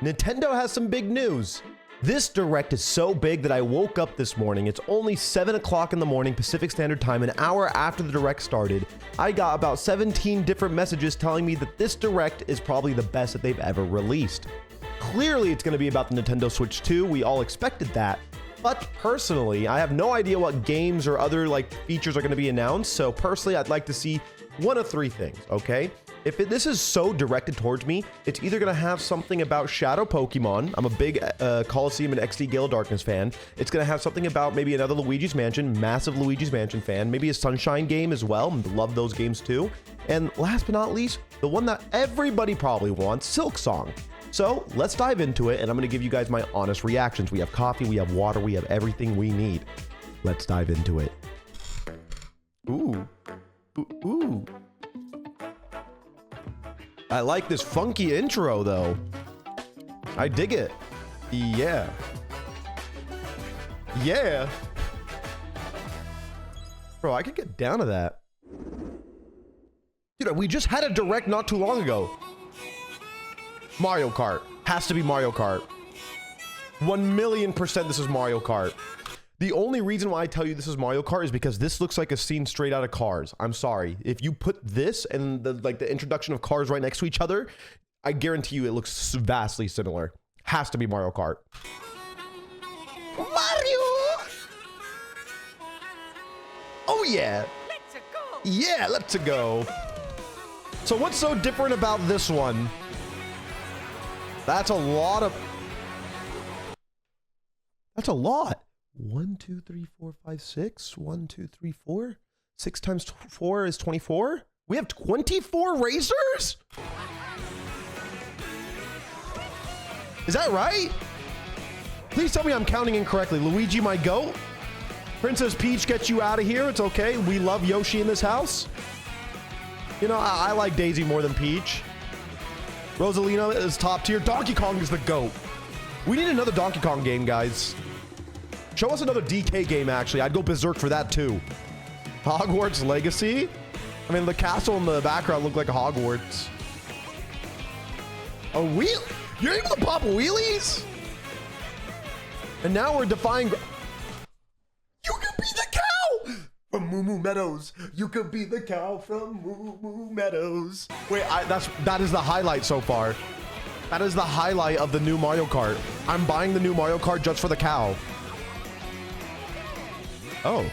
Nintendo has some big news. This direct is so big that I woke up this morning. It's only 7 o'clock in the morning Pacific Standard Time, an hour after the direct started. I got about 17 different messages telling me that this direct is probably the best that they've ever released. Clearly, it's going to be about the Nintendo Switch 2. We all expected that. But personally, I have no idea what games or other features are going to be announced. So personally, I'd like to see one of three things, okay? If this is so directed towards me, it's either going to have something about Shadow Pokemon. I'm a big Coliseum and XD Gale Darkness fan. It's going to have something about maybe another Luigi's Mansion, massive Luigi's Mansion fan. Maybe a Sunshine game as well. Love those games too. And last but not least, the one that everybody probably wants, Silksong. So let's dive into it, and I'm going to give you guys my honest reactions. We have coffee, we have water, we have everything we need. Let's dive into it. Ooh. Ooh. Ooh. I like this funky intro, though. I dig it. Yeah. Yeah. Bro, I could get down to that. Dude, we just had a direct not too long ago. Mario Kart. Has to be Mario Kart. 1,000,000% this is Mario Kart. The only reason why I tell you this is Mario Kart is because this looks like a scene straight out of Cars. I'm sorry. If you put this and the introduction of Cars right next to each other, I guarantee you it looks vastly similar. Has to be Mario Kart. Mario! Oh yeah. Let's go. Yeah, let's go. So what's so different about this one? That's a lot of... That's a lot. 1, 2, 3, 4, 5, 6. 1, 2, 3, 4. 6 times 4 is 24. We have 24 racers? Is that right? Please tell me I'm counting incorrectly. Luigi, my goat. Princess Peach, get you out of here. It's okay. We love Yoshi in this house. You know, I like Daisy more than Peach. Rosalina is top tier. Donkey Kong is the GOAT. We need another Donkey Kong game, guys. Show us another DK game, actually. I'd go berserk for that, too. Hogwarts Legacy? I mean, the castle in the background looked like a Hogwarts. A wheel? You're able to pop wheelies? And now we're defying... You can be the cow! From Moo Moo Meadows. You could be the cow from Moo Moo Meadows. Wait, that is the highlight so far. That is the highlight of the new Mario Kart. I'm buying the new Mario Kart just for the cow. Oh.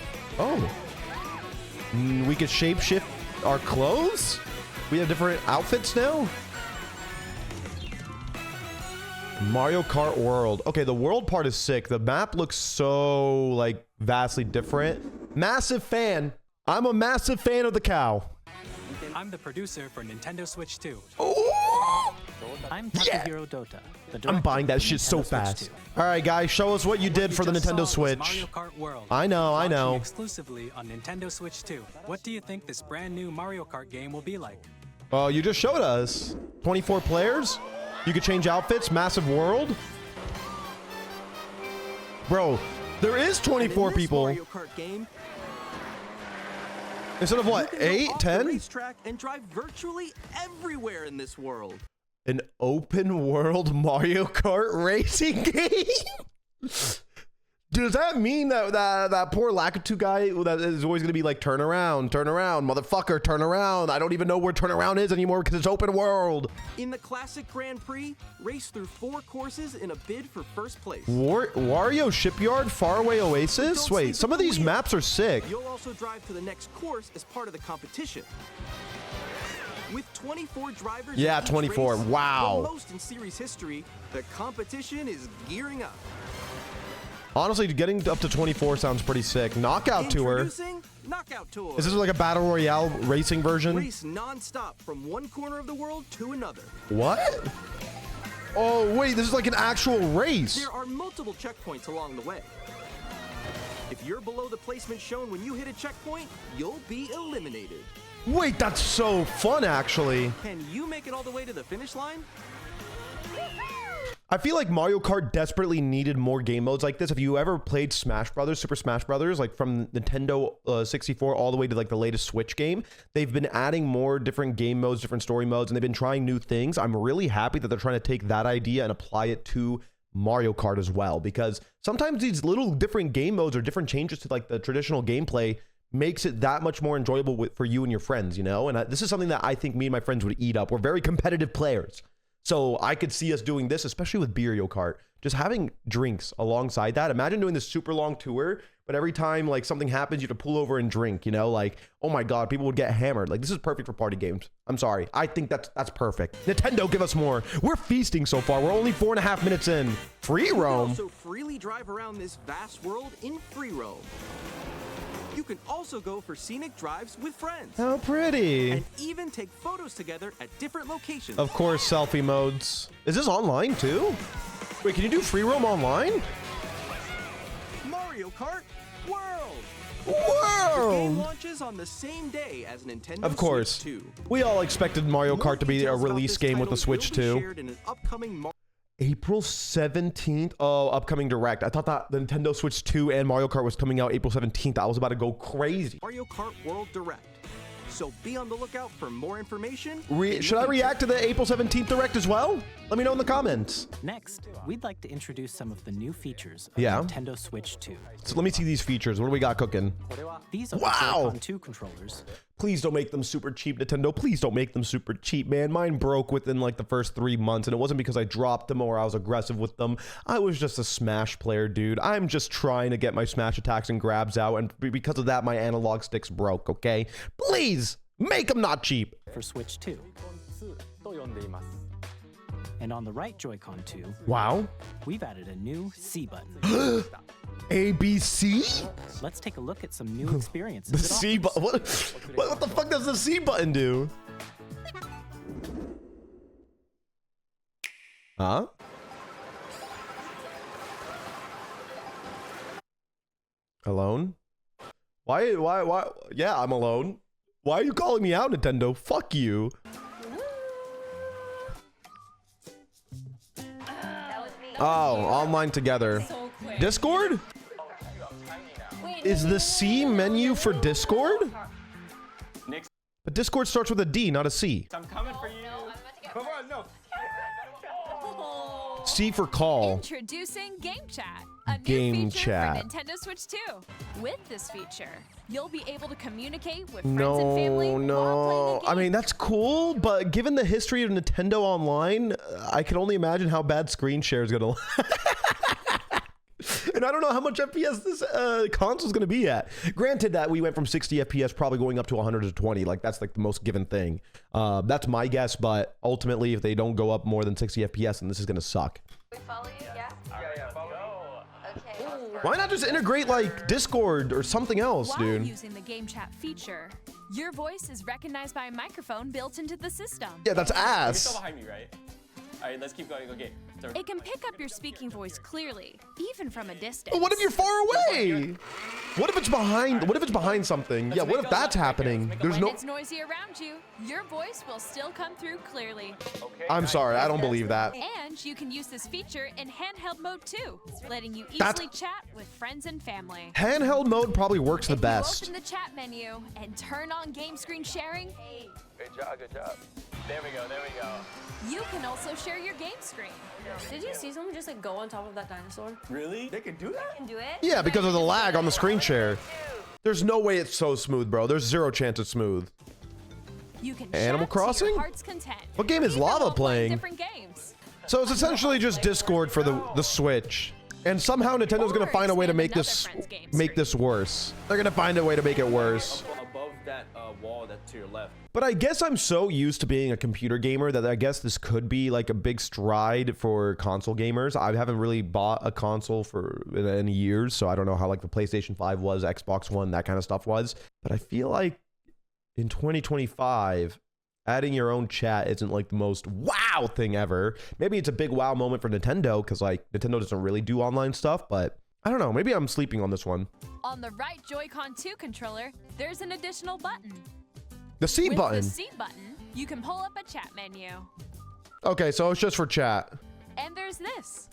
We could shapeshift our clothes? We have different outfits now? Mario Kart World. Okay, the world part is sick. The map looks so, vastly different. Massive fan. I'm a massive fan of the cow. I'm the producer for Nintendo Switch 2. Oh! I'm Yeah. Takahiro Dota. I'm buying that shit so fast. All right, guys, show us what you did for the Nintendo Switch. Mario Kart World. I know. Launching exclusively on Nintendo Switch 2. What do you think this brand new Mario Kart game will be like? Oh, you just showed us. 24 players. You could change outfits. Massive world. Bro, there is 24 people. Mario Kart game, Instead of what, you can go 8, off the 10? racetrack and drive virtually everywhere in this world. An open world Mario Kart racing game? Does that mean that poor Lakitu guy that is always going to be like, turn around, motherfucker, turn around. I don't even know where turn around is anymore because it's open world. In the classic Grand Prix, race through 4 courses in a bid for first place. Wario Shipyard, Faraway Oasis? Don't Wait, sleep some at of the these wheel. maps are sick. You'll also drive to the next course as part of the competition. With 24 drivers, Yeah, in each 24. race, Wow. the most in series history, the competition is gearing up. Honestly, getting up to 24 sounds pretty sick. Knockout Tour. Introducing Knockout Tour. Is this like a Battle Royale racing version? Race non-stop from one corner of the world to another. What? Oh, wait, this is like an actual race. There are multiple checkpoints along the way. If you're below the placement shown when you hit a checkpoint, you'll be eliminated. Wait, that's so fun, actually. Can you make it all the way to the finish line? I feel like Mario Kart desperately needed more game modes like this. If you ever played Smash Brothers, Super Smash Brothers, like from Nintendo 64 all the way to like the latest Switch game, they've been adding more different game modes, different story modes, and they've been trying new things. I'm really happy that they're trying to take that idea and apply it to Mario Kart as well, because sometimes these little different game modes or different changes to like the traditional gameplay makes it that much more enjoyable for you and your friends, you know? And this is something that I think me and my friends would eat up. We're very competitive players. So I could see us doing this, especially with Mario Kart, just having drinks alongside that. Imagine doing this super long tour, but every time like something happens, you have to pull over and drink, you know, like, oh my God, people would get hammered. Like, this is perfect for party games. I'm sorry. I think that's perfect. Nintendo, give us more. We're feasting so far. We're only 4.5 minutes in. Free roam. You can also freely drive around this vast world in free roam. You can also go for scenic drives with friends. How pretty. And even take photos together at different locations. Of course, selfie modes. Is this online too? Wait, can you do free roam online? Mario Kart World. Whoa! The game launches on the same day as Nintendo Of course. Switch 2. We all expected Mario More Kart to be a details about release this game with the title Switch will be 2. shared in an upcoming April 17th. Oh, upcoming direct. I thought that the Nintendo Switch 2 and Mario Kart was coming out April 17th. I was about to go crazy. Mario Kart World Direct. So be on the lookout for more information. Should I react to the April 17th direct as well? Let me know in the comments. Next, we'd like to introduce some of the new features of Yeah. Nintendo Switch 2. So let me see these features. What do we got cooking? These are Wow. the Joy-Con 2 controllers. Please don't make them super cheap, Nintendo. Please don't make them super cheap, man. Mine broke within like the first 3 months, and it wasn't because I dropped them or I was aggressive with them. I was just a Smash player, dude. I'm just trying to get my Smash attacks and grabs out, and because of that, my analog sticks broke, okay? Please, make them not cheap. For Switch 2. And on the right Joy-Con 2, Wow. we've added a new C button. ABC? Let's take a look at some new experiences. The it C offers. button? What the fuck does the C button do? Huh? Alone? Why? Yeah, I'm alone. Why are you calling me out, Nintendo? Fuck you. Oh, online together. Discord? Is the C menu for Discord? But Discord starts with a D, not a C. I'm coming for you. Come on, no. C for call. Introducing Game Chat, a new Game feature Chat. for Nintendo Switch 2. With this feature, you'll be able to communicate with friends and family while No. playing a I game. mean, that's cool, but given the history of Nintendo Online, I can only imagine how bad screen share is gonna. And I don't know how much FPS this console is going to be at. Granted that we went from 60 FPS probably going up to 120. Like, that's like the most given thing. That's my guess, but ultimately, if they don't go up more than 60 FPS, then this is going to suck. We follow you, yeah? Yeah, follow. Okay. Why not just integrate, like, Discord or something else, While dude? using the Game Chat feature, your voice is recognized by a microphone built into the system. Yeah, that's You're still ass. behind me, right? All right, let's keep going. Okay. So It can pick up your speaking voice clearly, even from a distance. But what if you're far away? What if it's behind? What if it's behind something? Yeah, what if that's happening? There's When no. it's noisy around you, your voice will still come through clearly. I'm sorry, I don't believe that. And you can use this feature in handheld mode too, letting you That's- easily chat with friends and family. Handheld mode probably works the If best. you open the chat menu and turn on game screen sharing, good job, good job. There we go, there we go. you can also share your game screen. Did you see someone just like go on top of that dinosaur? Really? They can do that? Can do it? Yeah, because of the lag on the screen share. There's no way it's so smooth, bro. There's zero chance it's smooth. You can Animal chat to your Crossing? heart's content. What game is Even Lava while playing? Different games. So it's essentially just Discord for the Switch. And somehow Nintendo's gonna Or find a way to expand make another this friend's game worse. They're gonna find a way to make it worse. Above that wall that's to your left. But I guess I'm so used to being a computer gamer that I guess this could be like a big stride for console gamers. I haven't really bought a console for in years, so I don't know how like the PlayStation 5 was, Xbox One, that kind of stuff was. But I feel like in 2025, adding your own chat isn't like the most wow thing ever. Maybe it's a big wow moment for Nintendo because like Nintendo doesn't really do online stuff, but I don't know. Maybe I'm sleeping on this one. On the right Joy-Con 2 controller, there's an additional button. The C With button. the C button, you can pull up a chat menu. Okay, so it's just for chat. And there's this.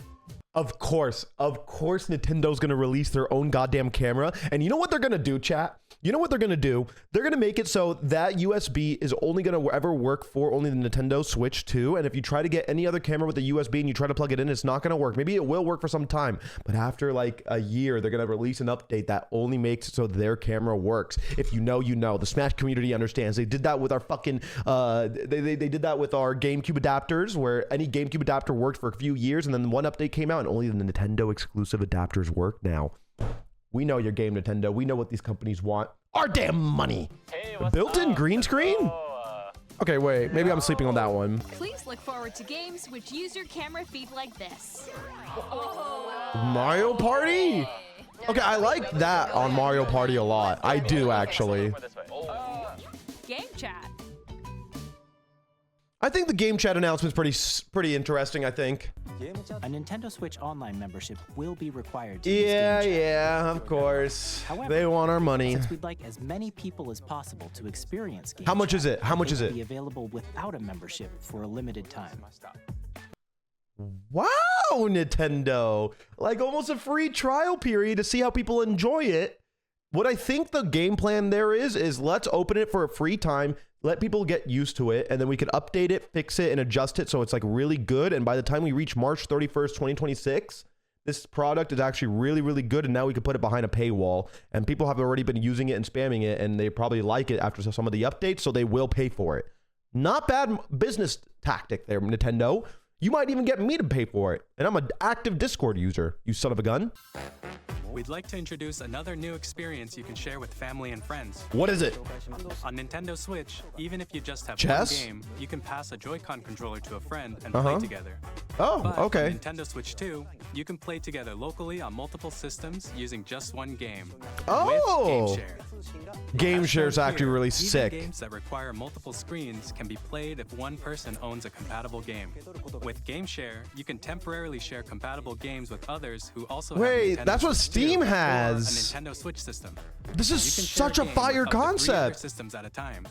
Of course, Nintendo's gonna release their own goddamn camera. And you know what they're gonna do, chat? You know what they're gonna do? They're gonna make it so that USB is only gonna ever work for only the Nintendo Switch 2. And if you try to get any other camera with a USB and you try to plug it in, it's not gonna work. Maybe it will work for some time, but after like a year, they're gonna release an update that only makes it so their camera works. If you know, you know. The Smash community understands. They did that with our fucking, they did that with our GameCube adapters, where any GameCube adapter worked for a few years, and then one update came out and only the Nintendo exclusive adapters work now. We know your game, Nintendo. We know what these companies want. Our damn money. Hey, A built-in green screen? Okay, wait. Maybe I'm sleeping on that one. Please look forward to games which use your camera feed like this. Mario Party? Okay, I like that on Mario Party a lot. I do, actually. Game chat. I think the game chat announcement's pretty interesting, I think. A Nintendo Switch Online membership will be required to Yeah, use Game Chat. yeah, of course. However, They want our money. Since we'd like as many people as possible to experience Game How much Chat, is it? How much is will it? Be available without a membership for a limited time. Wow, Nintendo. Like almost a free trial period to see how people enjoy it. What I think the game plan there is let's open it for a free time, let people get used to it, and then we could update it, fix it, and adjust it so it's like really good. And by the time we reach March 31st, 2026, this product is actually really, really good. And now we can put it behind a paywall. And people have already been using it and spamming it, and they probably like it after some of the updates, so they will pay for it. Not bad business tactic there, Nintendo. You might even get me to pay for it. And I'm an active Discord user, you son of a gun. We'd like to introduce another new experience you can share with family and friends. What is it? On Nintendo Switch, even if you just have Chess? one game, you can pass a Joy-Con controller to a friend and play together. Oh, But okay. on Nintendo Switch 2, you can play together locally on multiple systems using just one game. Oh. With GameShare. GameShare is actually really Even sick. games that require multiple screens can be played if one person owns a compatible game. With GameShare, you can temporarily share compatible games with others who also Wait, have Nintendo that's what Switch 2 Steam or has. a Nintendo Switch system. This is You can share such a game fire with up to 3 other concept. systems at a time.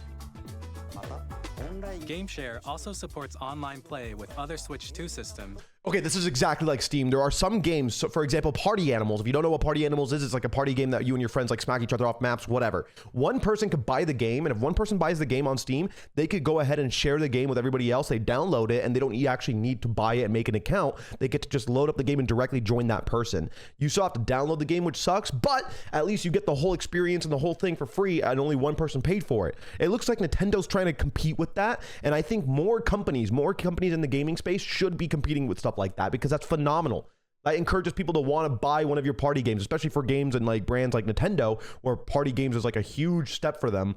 GameShare also supports online play with other Switch 2 systems. Okay, this is exactly like Steam. There are some games, so for example, Party Animals. If you don't know what Party Animals is, it's like a party game that you and your friends like smack each other off maps, whatever. One person could buy the game, and if one person buys the game on Steam, they could go ahead and share the game with everybody else. They download it, and they don't actually need to buy it and make an account. They get to just load up the game and directly join that person. You still have to download the game, which sucks, but at least you get the whole experience and the whole thing for free, and only one person paid for it. It looks like Nintendo's trying to compete with that, and I think more companies in the gaming space should be competing with stuff like that, because that's phenomenal. That encourages people to want to buy one of your party games, especially for games and like brands like Nintendo, where party games is like a huge step for them.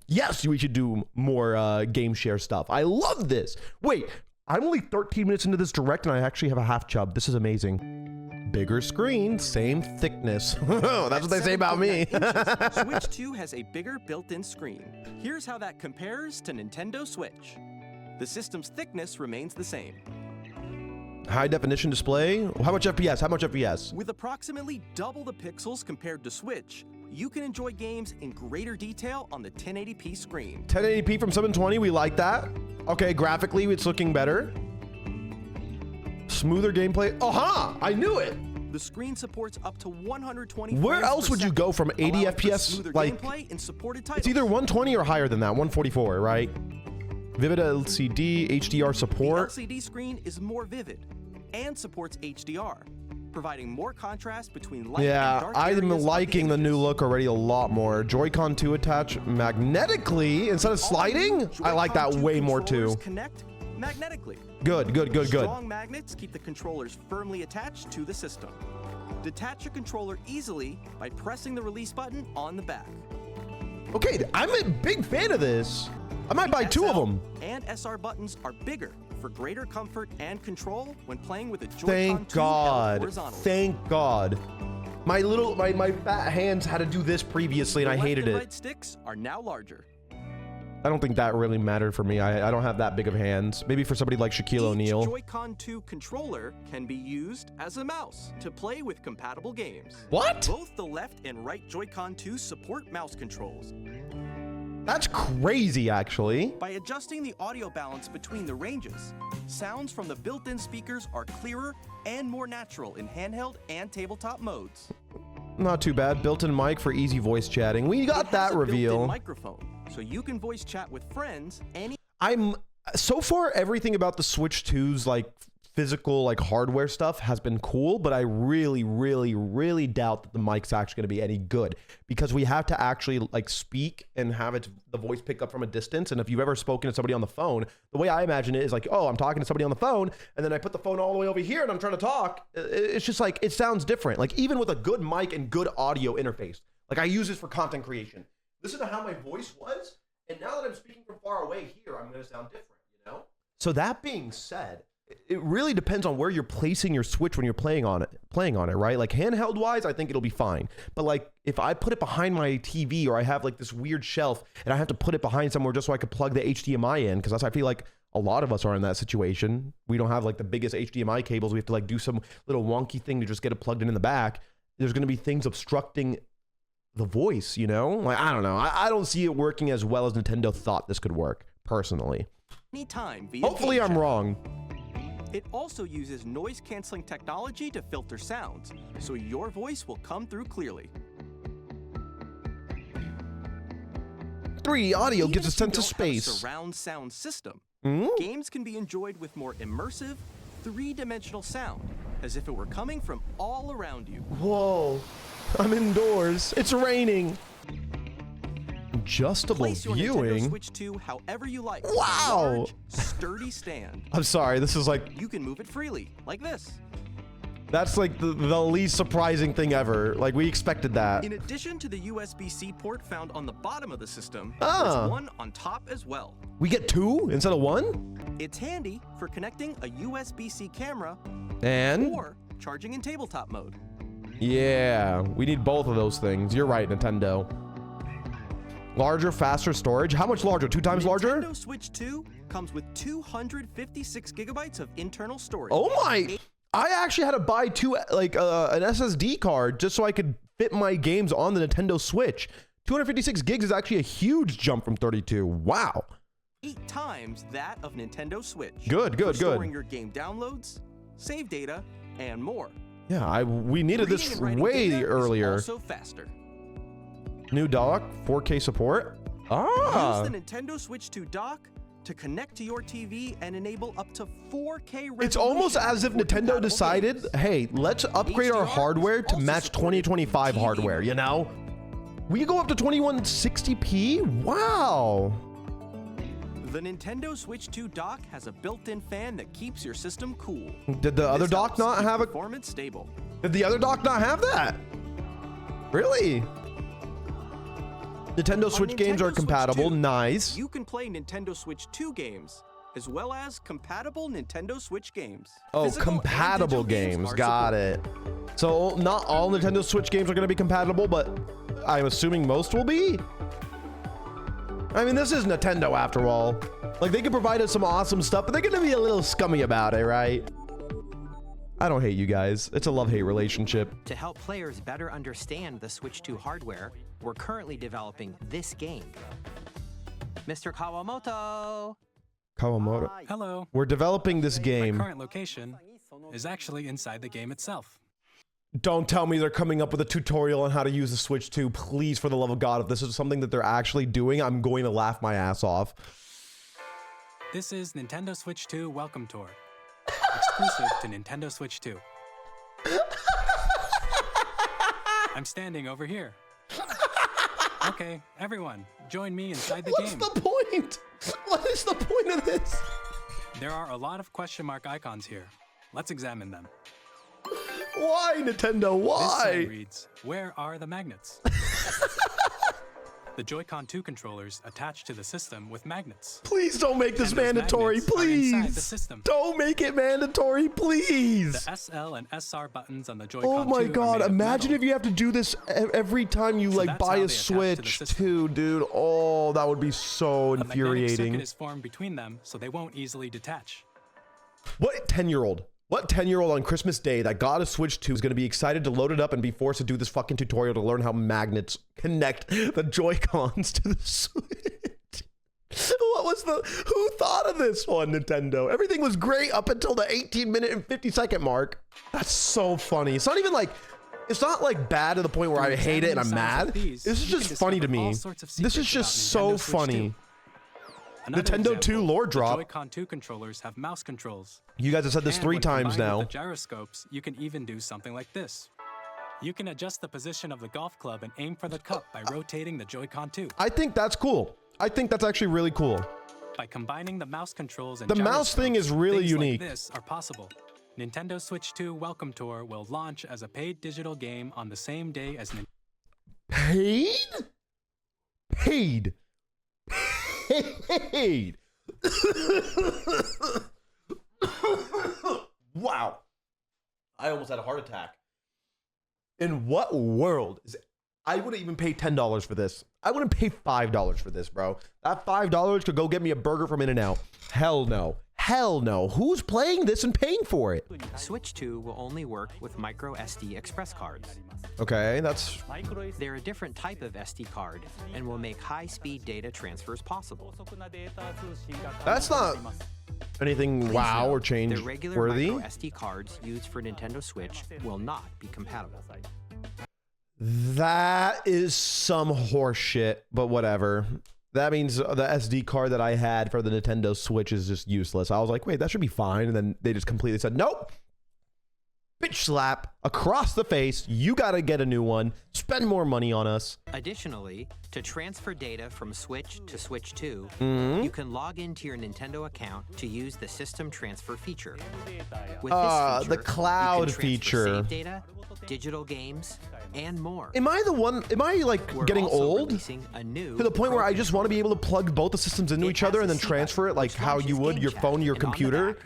Yes, we should do more GameShare stuff. I love this. Wait, I'm only 13 minutes into this direct and I actually have a half chub. This is amazing. Bigger screen, same thickness. That's what they say about me. Switch 2 has a bigger built-in screen. Here's how that compares to Nintendo Switch. The system's thickness remains the same. High definition display. How much FPS? How much FPS? With approximately double the pixels compared to Switch, you can enjoy games in greater detail on the 1080p screen. 1080p from 720, we like that. Okay, graphically, it's looking better. Smoother gameplay. Aha! I knew it! The screen supports up to 120 Where frames else per would you second, go from 80 allowing for FPS? smoother Like, gameplay in supported titles. it's either 120 or higher than that, 144, right? Vivid LCD, HDR The support. LCD screen is more vivid and supports HDR, providing more contrast between light and Yeah, dark I'm areas of liking the new images. look already a lot more. Joy-Con 2 attach magnetically instead of sliding? I like that Joy-Con 2 way more too. controllers Connect magnetically. Good. Strong magnets keep the controllers firmly attached to the system. Detach your controller easily by pressing the release button on the back. Okay, I'm a big fan of this. I might buy two of SL them. And SR buttons are bigger for greater comfort and control when playing with a Joy-Con 2 Thank held God. horizontally. Thank God. My fat hands had to do this previously and The I left hated and it. right sticks are now larger. I don't think that really mattered for me. I don't have that big of hands. Maybe for somebody like Shaquille Each O'Neal. Joy-Con 2 controller can be used as a mouse to play with compatible games. What? Both the left and right Joy-Con 2 support mouse controls. That's crazy, actually. By adjusting the audio balance between the ranges, sounds from the built-in speakers are clearer and more natural in handheld and tabletop modes. Not too bad. Built-in mic for easy voice chatting. We got It has that a built-in reveal. microphone, so you can voice chat with friends any. I'm so far everything about the Switch 2's like physical like hardware stuff has been cool, but I really doubt that the mic's actually going to be any good because we have to actually like speak and have the voice pick up from a distance. And if you've ever spoken to somebody on the phone, the way I imagine it is like, oh, I'm talking to somebody on the phone and then I put the phone all the way over here and I'm trying to talk. It's just like, it sounds different. Like even with a good mic and good audio interface, like I use this for content creation. Listen to how my voice was. And now that I'm speaking from far away here, I'm going to sound different, you know? So that being said, it really depends on where you're placing your Switch when you're playing on it, right? Like handheld wise, I think it'll be fine. But like if I put it behind my TV or I have like this weird shelf and I have to put it behind somewhere just so I could plug the HDMI in, because I feel like a lot of us are in that situation. We don't have like the biggest HDMI cables. We have to like do some little wonky thing to just get it plugged in the back. There's going to be things obstructing the voice, you know? Like, I don't know. I don't see it working as well as Nintendo thought this could work, personally. Anytime via Hopefully I'm GameShare. wrong. It also uses noise-canceling technology to filter sounds, so your voice will come through clearly. 3 audio Even gives a if you sense of don't have a space. surround sound system. Hmm? Games can be enjoyed with more immersive, 3-dimensional sound, as if it were coming from all around you. Whoa, I'm indoors. It's raining. Adjustable Place your Nintendo viewing. Switch 2 however you like. on a Wow. large, sturdy stand. I'm sorry, this is like, You can move it freely, like this. that's like the least surprising thing ever. Like we expected that. In addition to the USB-C port found on the bottom of the system, Ah. there's one on top as well. We get 2 instead of 1? It's handy for connecting a USB-C camera And or charging in tabletop mode. yeah, we need both of those things. You're right, Nintendo. Larger, faster storage. How much larger? 2 times larger? Nintendo Switch 2 comes with 256 gigabytes of internal storage. Oh my! I actually had to buy an SSD card just so I could fit my games on the Nintendo Switch. 256 gigs is actually a huge jump from 32. Wow. 8 times that of Nintendo Switch. Good, good, for good. storing your game downloads, save data, and more. Yeah, we needed Reading this and writing way data is earlier. also faster. New dock, 4K support. Ah. Use the Nintendo Switch 2 dock to connect to your TV and enable up to 4K resolution. It's almost as if for Nintendo compatible decided, games. hey, let's upgrade our HDR hardware to also match supported 2025 TV hardware, mode. you know? We can go up to 2160p? Wow. The Nintendo Switch 2 dock has a built-in fan that keeps your system cool. Did the other This dock helps not keep have a... performance stable? Did the other dock not have that? Really? Nintendo On Switch games Nintendo are Switch compatible. 2, Nice. You can play Nintendo Switch 2 games, as well as compatible Nintendo Switch games. Oh, Physical and compatible digital games. are Got supported. it. So not all Nintendo Switch games are going to be compatible, but I'm assuming most will be. I mean, this is Nintendo after all. Like, they can provide us some awesome stuff, but they're going to be a little scummy about it, right? I don't hate you guys. It's a love-hate relationship. To help players better understand the Switch 2 hardware, we're currently developing this game. Mr. Kawamoto! Kawamoto. Hello. We're developing this My game. current location is actually inside the game itself. Don't tell me they're coming up with a tutorial on how to use the Switch 2. Please, for the love of God, if this is something that they're actually doing, I'm going to laugh my ass off. This is Nintendo Switch 2 Welcome Tour, exclusive to Nintendo Switch 2. I'm standing over here. Okay, everyone, join me inside the What's game. the point? What is the point of this? There are a lot of question mark icons here. Let's examine them. Why, Nintendo? This Why? sign reads, "Where are the magnets?" The Joy-Con 2 controllers attached to the system with magnets. Please don't make this And those mandatory, magnets are inside the please. system. Don't make it mandatory, please. The SL and SR buttons on the Joy-Con 2 Oh my are God, made of imagine metal. if you have to do this every time you So like that's buy how a they attach to the Switch system. too, dude. Oh, that would be so A magnetic infuriating. circuit is formed between them, so they won't easily detach. What 10-year-old? What 10-year-old on Christmas Day that got a Switch 2 is going to be excited to load it up and be forced to do this fucking tutorial to learn how magnets connect the Joy-Cons to the Switch? What was who thought of this one, Nintendo? Everything was great up until the 18-minute and 50-second mark. That's so funny. It's not even like, it's not like bad to the point where I hate it and I'm mad. This is just funny to me. This is just so funny. Nintendo 2 lore drop. The Joy-Con 2 controllers have mouse controls. You guys have said this 3 times now. With the gyroscopes, you can even do something like this. You can adjust the position of the golf club and aim for the cup by rotating the Joy-Con 2. I think that's cool. I think that's actually really cool. By combining the mouse controls and the mouse thing is really unique. Like this are possible. Nintendo Switch 2 Welcome Tour will launch as a paid digital game on the same day as Paid? Paid. Paid. Wow. I almost had a heart attack. In what world is it? I wouldn't even pay $10 for this. I wouldn't pay $5 for this, bro. That $5 could go get me a burger from In-N-Out. Hell no. Hell no. Who's playing this and paying for it? Switch 2 will only work with micro SD express cards. Okay, that's... They're a different type of SD card and will make high-speed data transfers possible. That's not anything wow or change the regular worthy. micro SD cards used for Nintendo Switch will not be compatible. That is some horse shit, but whatever. That means the SD card that I had for the Nintendo Switch is just useless. I was like, wait, that should be fine. And then they just completely said, nope. Bitch slap across the face. You got to get a new one. Spend more money on us. Additionally, to transfer data from Switch to Switch 2, you can log into your Nintendo account to use the system transfer feature. With this feature, the cloud you can transfer feature. Save data, digital games, and more. Am I the one? Am I like We're getting also old releasing a new to the point where I just want to be able to plug both the systems into each other and then transfer it like how you would your phone to your computer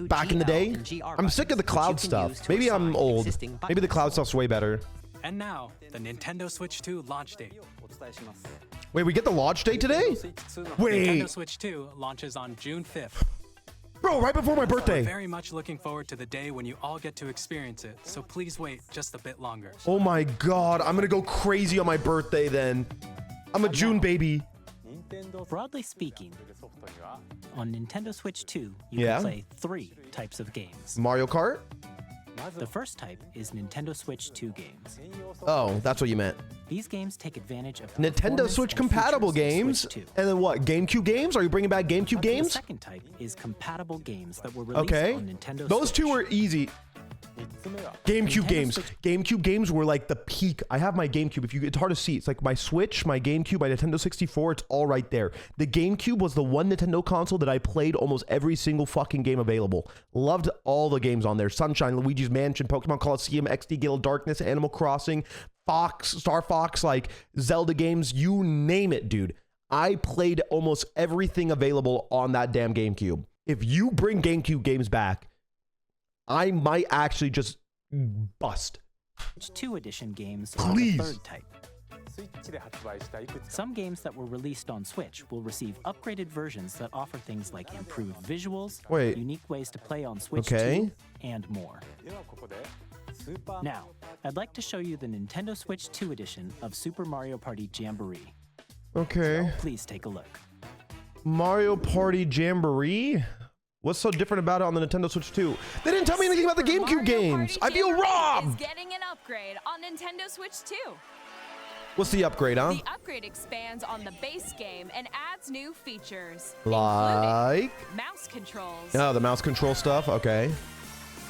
back in the day? I'm sick of the cloud stuff. Maybe I'm old. Maybe the cloud stuff's way better. And now, the Nintendo Switch 2 launch date. Wait, we get the launch date today? Nintendo Wait, Switch 2 launches on June 5th. bro, right before my We're birthday. very much looking forward to the day when you all get to experience it, so please wait just a bit longer. Oh my God, I'm gonna go crazy on my birthday then. I'm a June baby. Broadly speaking, on Nintendo Switch 2, you Yeah? can play 3 types of games. Mario Kart? The first type is Nintendo Switch 2 games. Oh, that's what you meant. These games take advantage of Nintendo performance Switch and compatible features of games? Switch 2. And then what, GameCube games? Are you bringing back GameCube Okay, games? The second type is compatible games that were released Okay. on Nintendo Those Switch. two were easy. GameCube Nintendo games. Switch- GameCube games were like the peak. I have my GameCube. It's hard to see. It's like my Switch, my GameCube, my Nintendo 64. It's all right there. The GameCube was the one Nintendo console that I played almost every single fucking game available. Loved all the games on there. Sunshine, Luigi's Mansion, Pokemon Coliseum, XD Gale Darkness, Animal Crossing, Star Fox, like Zelda games. You name it, dude. I played almost everything available on that damn GameCube. If you bring GameCube games back, I might actually just bust. Switch 2 edition games Please. are the third type. Some games that were released on Switch will receive upgraded versions that offer things like improved visuals, Wait. unique ways to play on Switch Okay. 2, and more. Now, I'd like to show you the Nintendo Switch 2 edition of Super Mario Party Jamboree. Okay. Please take a look. Mario Party Jamboree? What's so different about it on the Nintendo Switch 2? They didn't tell me anything about the Super GameCube Mario games. I Party feel Jamboree Is robbed. getting an upgrade on Nintendo Switch 2. What's the upgrade, huh? The upgrade expands on the base game and adds new features, Like? including mouse controls, Oh, the mouse control stuff. Okay.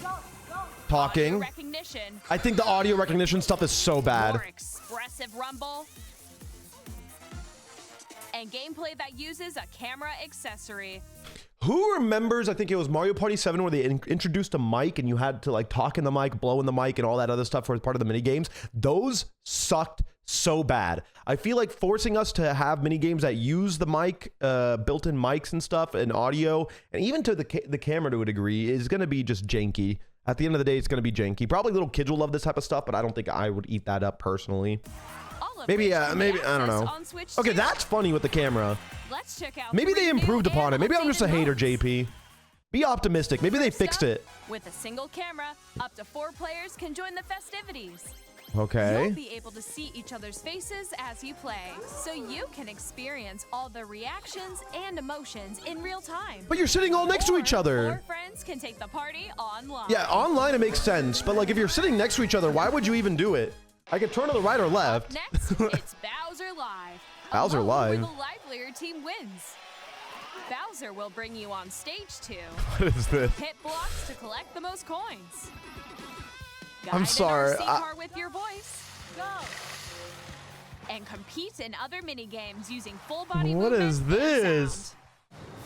audio Talking. recognition, I think the audio recognition stuff is so bad. more expressive rumble, and gameplay that uses a camera accessory. Who remembers, I think it was Mario Party 7 where they introduced a mic and you had to like talk in the mic, blow in the mic and all that other stuff for part of the mini games. Those sucked so bad. I feel like forcing us to have mini games that use the mic, built-in mics and stuff and audio, and even to the camera to a degree is going to be just janky. At the end of the day, it's going to be janky. Probably little kids will love this type of stuff, but I don't think I would eat that up personally. All of Maybe, which can be maybe, I don't accessed know. on Switch Okay, 2. that's funny with the camera. Let's check out Maybe they 3 new improved upon it. and Maybe I'm just a updated hater, modes. JP. Be optimistic. Maybe they First fixed up, it. With a single camera, up to 4 players can join the festivities. Okay. You'll be able to see each other's faces as you play, so you can experience all the reactions and emotions in real time. But you're sitting all next to each other. Your friends can take the party online. Yeah, online it makes sense, but like if you're sitting next to each other, why would you even do it? I could turn to the right or left. Next, it's Bowser Live. Bowser Alone Live? Where the livelier team wins. Bowser will bring you on stage 2. What is this? Hit blocks to collect the most coins. I'm sorry. Car with your voice. Go. And compete in other mini games using full body What movement is and this? sound.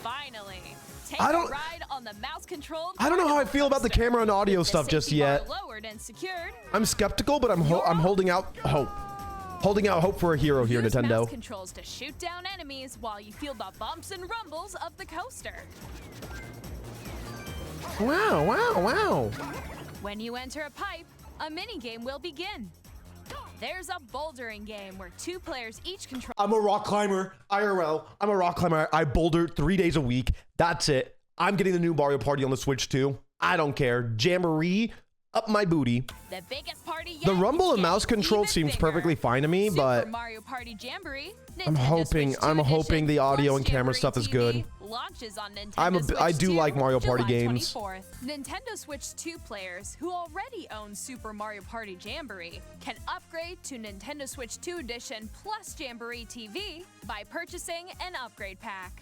Finally, take I a don't- ride on the mouse-controlled. I don't know how I feel about the coaster. camera and audio With the stuff just safety bar yet. Lowered and secured. I'm skeptical, but I'm holding out hope. Holding out hope for a hero here, Use Nintendo. mouse controls to shoot down enemies while you feel the bumps and rumbles of the coaster. Wow, wow, wow. When you enter a pipe, a mini game will begin. There's a bouldering game where 2 players each control. I'm a rock climber, IRL. I'm a rock climber. I boulder 3 days a week. That's it. I'm getting the new Mario Party on the Switch too. I don't care. Jamboree, up my booty. The biggest party yet The rumble is and mouse getting control even seems bigger. perfectly fine to me, Super but Mario Party Jamboree, I'm Nintendo hoping- Switch 2 I'm hoping the edition audio plus and camera Jamboree stuff is TV good. Launches on Nintendo Switch I do 2, like Mario Party July games. 24th. Nintendo Switch 2 players who already own Super Mario Party Jamboree can upgrade to Nintendo Switch 2 edition plus Jamboree TV by purchasing an upgrade pack.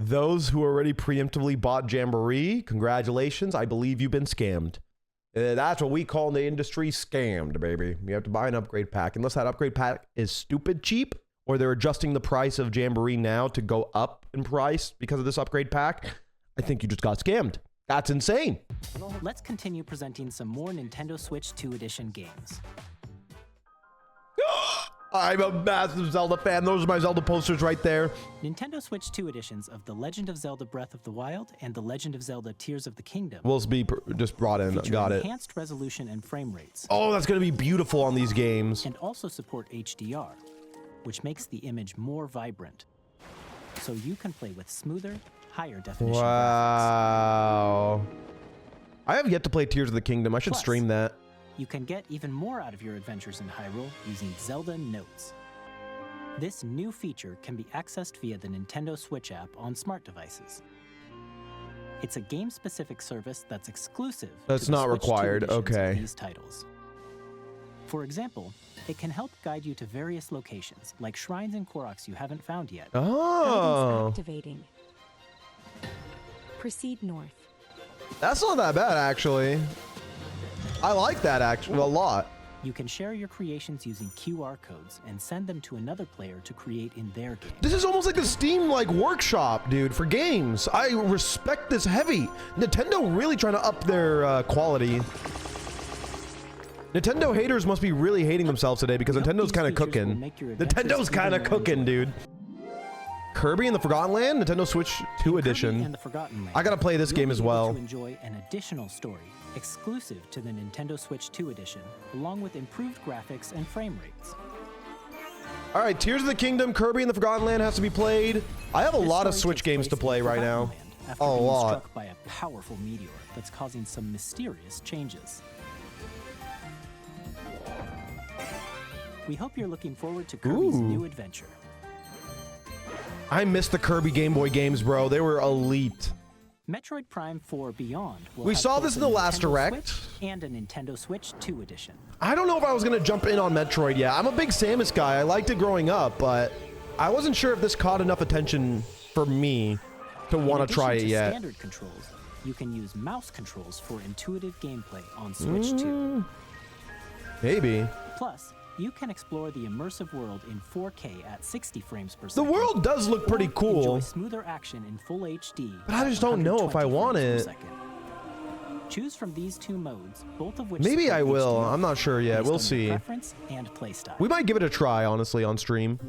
those who already preemptively bought Jamboree, congratulations. I believe you've been scammed. That's what we call in the industry scammed, baby. You have to buy an upgrade pack. Unless that upgrade pack is stupid cheap, or they're adjusting the price of Jamboree now to go up in price because of this upgrade pack, I think you just got scammed. That's insane. Let's continue presenting some more Nintendo Switch 2 Edition games. I'm a massive Zelda fan. Those are my Zelda posters right there. Nintendo Switch 2 editions of The Legend of Zelda Breath of the Wild and The Legend of Zelda Tears of the Kingdom Will be just brought in. feature Got it. enhanced resolution and frame rates, Oh, that's going to be beautiful on these games. and also support HDR, which makes the image more vibrant. So you can play with smoother, higher definition graphics. Wow. I have yet to play Tears of the Kingdom. I should Plus, stream that. You can get even more out of your adventures in Hyrule using Zelda Notes. This new feature can be accessed via the Nintendo Switch app on smart devices. It's a game-specific service that's exclusive That's to the not Switch 2 required, editions of okay. these titles. For example, it can help guide you to various locations, like shrines and Koroks you haven't found yet. Guidance Oh, activating. Proceed north. that's not that bad, actually. I like that actually a lot. You can share your creations using QR codes and send them to another player to create in their game. This is almost like the Steam workshop, dude, for games. I respect this heavy. Nintendo really trying to up their quality. Nintendo haters must be really hating themselves today because We hope Nintendo's these kind of features will cooking. make your adventures Nintendo's even kind of more cooking, enjoyable. dude. Kirby and the Forgotten Land, Nintendo Switch 2 Kirby edition. and the Forgotten Land, I gotta play this you'll game be as able well. To enjoy an additional story exclusive to the Nintendo Switch 2 edition, along with improved graphics and frame rates. All right, Tears of the Kingdom, Kirby and the Forgotten Land has to be played. I have a This lot of story Switch takes games to place play in right Forgotten now. Land after A being lot. struck by a powerful meteor that's causing some mysterious changes. We hope you're looking forward to Kirby's Ooh. new adventure. I miss the Kirby Game Boy games, bro. They were elite. Metroid Prime 4 Beyond will We have saw both this in a the last Nintendo Direct. Switch and a Nintendo Switch 2 edition. I don't know if I was going to jump in on Metroid yet. I'm a big Samus guy. I liked it growing up, but I wasn't sure if this caught enough attention for me to In want to addition try it to yet. Standard controls, you can use mouse controls for intuitive gameplay on Switch 2. Maybe. Plus, you can explore the immersive world in 4K at 60 frames per The second. world does look pretty or cool. Enjoy smoother action in full HD. But I just at don't know if I 120 want frames it. per second. Choose from these two modes, both of which Maybe support I will. HDR I'm not sure yet. based We'll on your see. Preference and playstyle. We might give it a try, honestly, on stream.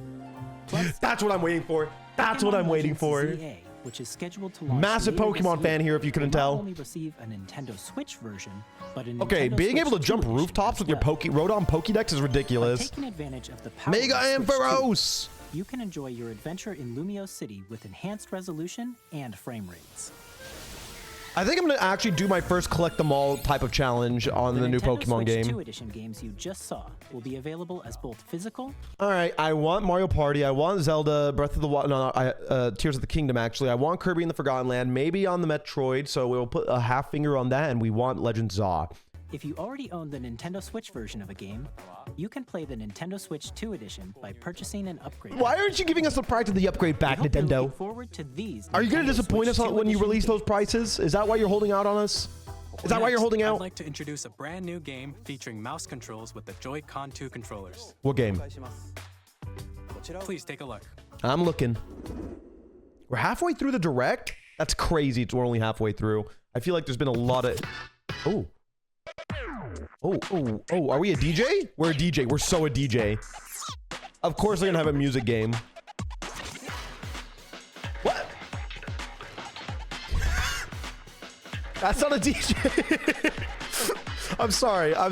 Plus, That's what I'm waiting for. That's what Pokémon I'm waiting Legends for. Z-A, which is scheduled to launch Massive later this Pokemon fan week, here, if you couldn't will tell. Not only receive a Nintendo Switch version, but an Okay, Nintendo being able to Switch jump 2 edition rooftops as with your well. Rotom Pokédex is By ridiculous. taking advantage of the power Mega of Switch 2, Ampharos! you can enjoy your adventure in Lumio City with enhanced resolution and frame rates. I think I'm gonna actually do my first collect them all type of challenge on the new Nintendo Pokemon Switch game. 2 edition games you just saw will be available as both physical. All right, I want Mario Party. I want Zelda Breath of the Wild. No, Tears of the Kingdom. Actually, I want Kirby in the Forgotten Land. Maybe on the Metroid. So we'll put a half finger on that, and we want Legend Z-A. If you already own the Nintendo Switch version of a game, you can play the Nintendo Switch 2 edition by purchasing an upgrade. Why aren't you giving us the price of the upgrade back, We hope you're Nintendo? looking forward to these. Are you gonna Nintendo disappoint us Switch 2 when you edition release those prices? Is that why you're holding out on us? Is that why you're holding I'd out? like to introduce a brand new game featuring mouse controls with the Joy-Con 2 controllers. What game? Please take a look. I'm looking. We're halfway through the direct? That's crazy. We're only halfway through. I feel like there's been a lot of... Oh. Oh, are we a DJ? We're a DJ. We're so a DJ. Of course they're gonna have a music game. What? That's not a DJ. I'm sorry. I'm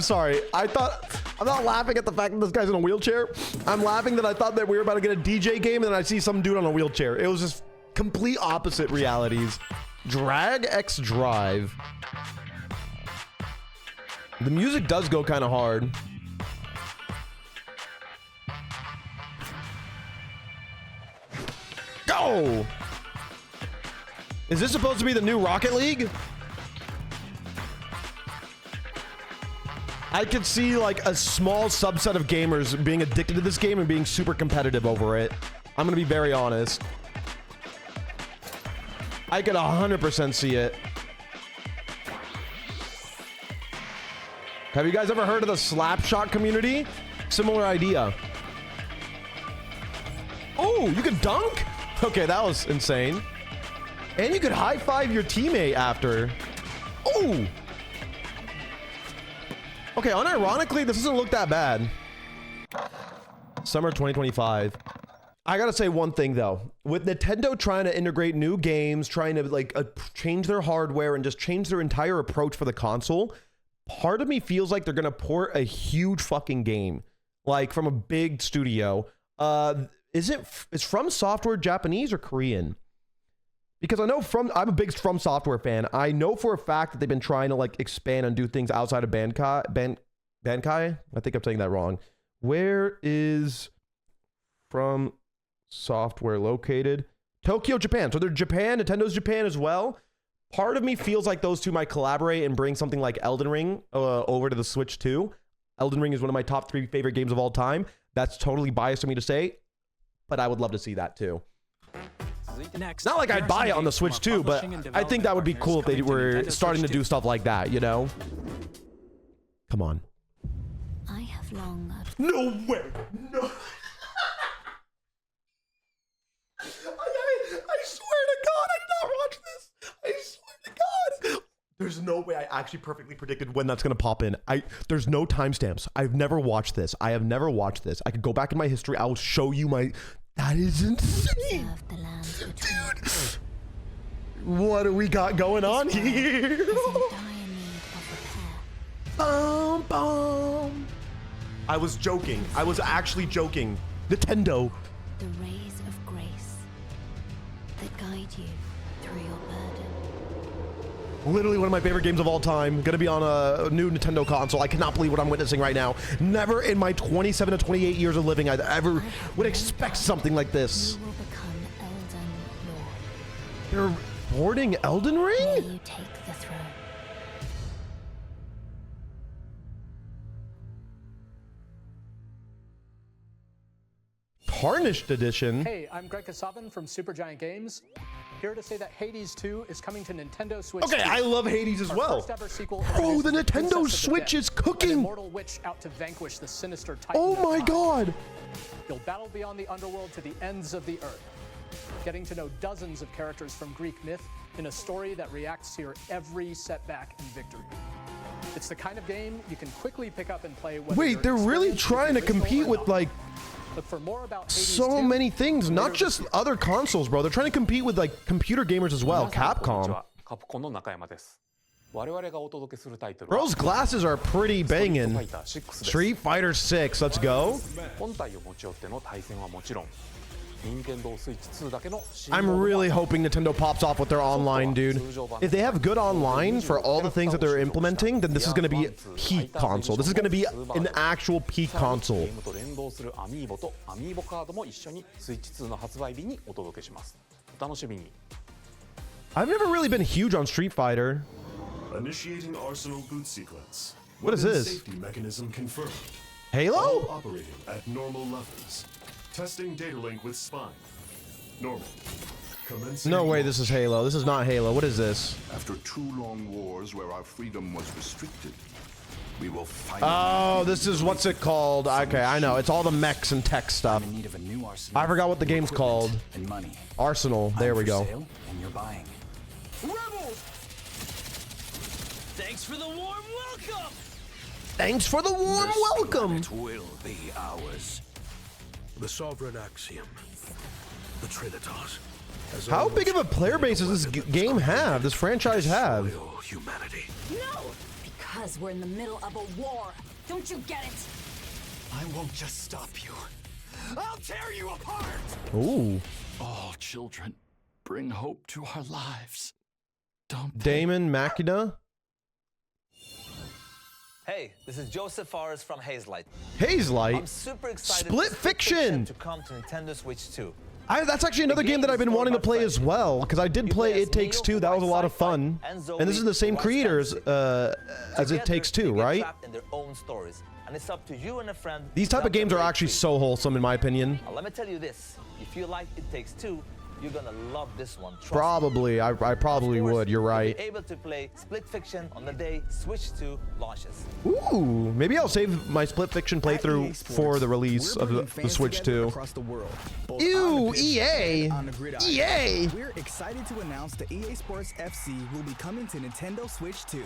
not laughing at the fact that this guy's in a wheelchair. I'm laughing that I thought that we were about to get a DJ game and then I see some dude on a wheelchair. It was just complete opposite realities. DragxDrive. The music does go kind of hard. Go! Is this supposed to be the new Rocket League? I could see like a small subset of gamers being addicted to this game and being super competitive over it. I'm gonna be very honest. I could 100% see it. Have you guys ever heard of the Slapshot community? Similar idea. Oh, you could dunk? Okay, that was insane. And you could high-five your teammate after. Oh! Okay, unironically, this doesn't look that bad. Summer 2025. I gotta say one thing though. With Nintendo trying to integrate new games, trying to like change their hardware and just change their entire approach for the console, part of me feels like they're gonna port a huge fucking game, like from a big studio. Is From Software Japanese or Korean? Because I know I'm a big From Software fan. I know for a fact that they've been trying to like expand and do things outside of Bankai. I think I'm saying that wrong. Where is From Software located? Tokyo, Japan. So they're Japan. Nintendo's Japan as well. Part of me feels like those two might collaborate and bring something like Elden Ring over to the Switch 2. Elden Ring is one of my top 3 favorite games of all time. That's totally biased for me to say, but I would love to see that too. Next, Not like I'd buy it on the Switch 2, but I think that would be cool if they were starting to do stuff like that, you know? Come on. I have long... No way! No! I swear to God, I did not watch this! I swear to God! There's no way I actually perfectly predicted when that's gonna pop in. There's no timestamps. I've never watched this. I have never watched this. I could go back in my history. I will show you my... That is insane! Dude! What do we got going on here? Boom, boom! I was joking. I was actually joking. Nintendo. The rays of grace that guide you through your burden. Literally one of my favorite games of all time. Gonna be on a new Nintendo console. I cannot believe what I'm witnessing right now. Never in my 27 to 28 years of living I'd ever would expect something like this. You will become Elden Lord. They're boarding Elden Ring? May you take the throne. Tarnished edition. Hey, I'm Greg Kasavin from Supergiant Games. Here to say that Hades 2 is coming to Nintendo Switch. Okay, 2. I love Hades as Our well. first ever sequel Bro, the introduces Nintendo Princess of the Switch Dead, is cooking. An immortal witch out to vanquish the sinister titan. Oh of my time. God. You'll battle beyond the underworld to the ends of the earth, getting to know dozens of characters from Greek myth in a story that reacts to your every setback and victory. It's the kind of game you can quickly pick up and play. Wait, they're really trying to compete with like Look for more about Hades so 2 many things, not later just this year. other consoles, bro. They're trying to compete with like computer gamers as well. Capcom. カプコンの中山です。我々がお届けするタイトル Bro's glasses are pretty banging. ファイター6です。 Street Fighter 6, let's go. 本体を持ち寄っての対戦はもちろん、I'm really hoping Nintendo pops off with their online, dude. If they have good online for all the things that they're implementing, then this is going to be peak console. This is going to be an actual peak console. I've never really been huge on Street Fighter. Initiating Arsenal boot sequence. What is this? Safety mechanism confirmed. Halo? All operating at normal levels. Testing data link with spine. Normal. Commencing. No way this is Halo. This is not Halo. What is this? After 2 long wars where our freedom was restricted, we will fight. Oh, this is what's it called? Okay, I know. It's all the mechs and tech stuff. I forgot what the game's called. Arsenal. There we go. And you're buying. Rebels! Thanks for the warm welcome! Thanks for the warm welcome! It will be ours. The sovereign axiom. The Trinitas. How big of a player base does this game have? This franchise have? Humanity. No! Because we're in the middle of a war. Don't you get it? I won't just stop you. I'll tear you apart! Ooh. All children bring hope to our lives. Don't Daemon, Machina? Hey, this is Joseph Forrest from Hazelight. Hazelight? I'm super excited Split for Fiction to come to Nintendo Switch 2. That's actually another game that I've been wanting to play as well, because I did play It Takes Two. That was a lot of fun. And this is the same creators as It Takes Two, right? In their own stories, and it's up to you and a friend. These type of games are actually so wholesome, in my opinion. Now, let me tell you this: if you like It Takes Two, you're gonna love this one. Probably, I probably would. You're right. You'll be able to play Split Fiction on the day Switch 2 launches. Ooh, maybe I'll save my Split Fiction playthrough for the release of the Switch 2. Ew, EA! EA! We're excited to announce the EA Sports FC will be coming to Nintendo Switch 2.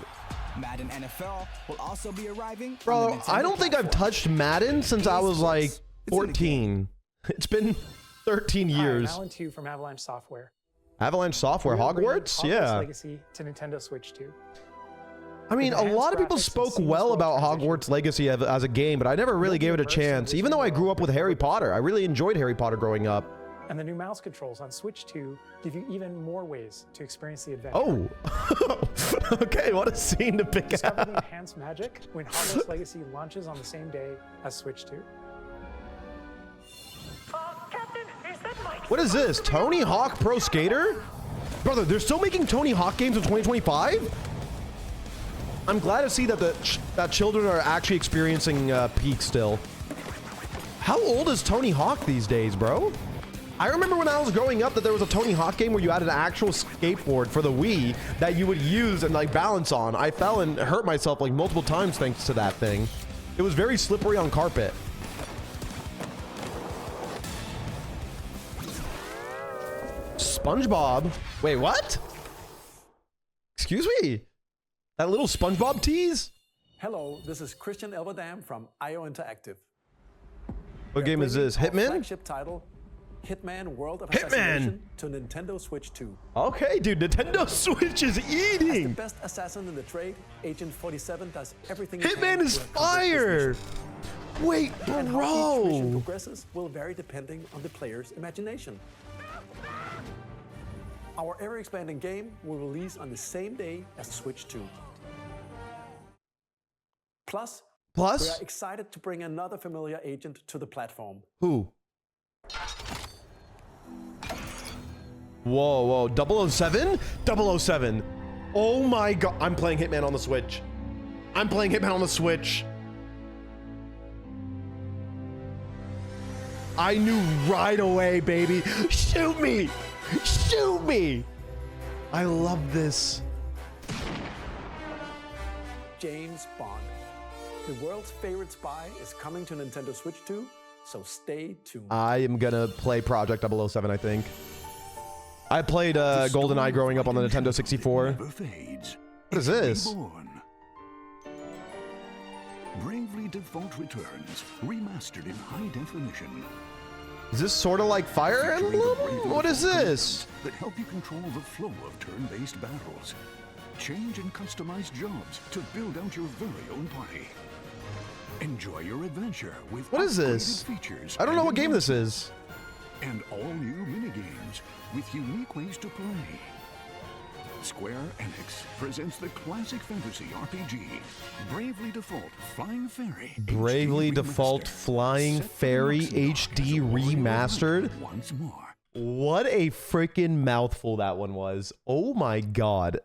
Madden NFL will also be arriving. Bro, I don't think I've touched Madden since I was like 14. It's been 13 years. Hi, I'm Alan 2 from Avalanche Software. Avalanche Software, Hogwarts? Yeah. Legacy to Nintendo Switch 2. I mean, a lot of people spoke well about Hogwarts Legacy as a game, but I never really gave it a chance. Even though I grew up with Harry Potter, I really enjoyed Harry Potter growing up. And the new mouse controls on Switch 2 give you even more ways to experience the adventure. Oh, okay, what a scene to pick Discover out. the enhanced magic when Hogwarts Legacy launches on the same day as Switch 2. What is this? Tony Hawk Pro Skater? Brother, they're still making Tony Hawk games in 2025? I'm glad to see that that children are actually experiencing peak still. How old is Tony Hawk these days, bro? I remember when I was growing up that there was a Tony Hawk game where you had an actual skateboard for the Wii that you would use and like balance on. I fell and hurt myself like multiple times thanks to that thing. It was very slippery on carpet. SpongeBob? Wait, what? Excuse me? That little SpongeBob tease? Hello, this is Christian Elverdam from IO Interactive. What game is this? Hitman? Flagship title, Hitman World of Assassination to Nintendo Switch 2. Okay, dude, Nintendo Switch is eating. As the best assassin in the trade, Agent 47 does everything. Hitman is fire. Wait, and how each mission bro. progresses will vary depending on the player's imagination. Our ever-expanding game will release on the same day as Switch 2. Plus, we are excited to bring another familiar agent to the platform. Who? Whoa, whoa, 007? 007. Oh my god, I'm playing Hitman on the Switch. I'm playing Hitman on the Switch. I knew right away, baby. Shoot me! Shoot me! I love this. James Bond. The world's favorite spy is coming to Nintendo Switch 2, so stay tuned. I am gonna play Project 007, I think. I played GoldenEye growing up on the Nintendo 64. What is this? Bravely Default returns, remastered in high definition. Is this sort of like Fire Emblem? What is this? That help you control the flow of turn-based battles. Change and customize jobs to build out your very own party. Enjoy your adventure with What is this? features. I don't know what game this is. and all new minigames with unique ways to play. Square Enix presents the classic fantasy RPG, Bravely Default Flying Fairy. Bravely Default Flying Fairy HD Remastered. Once more. What a freaking mouthful that one was. Oh my god.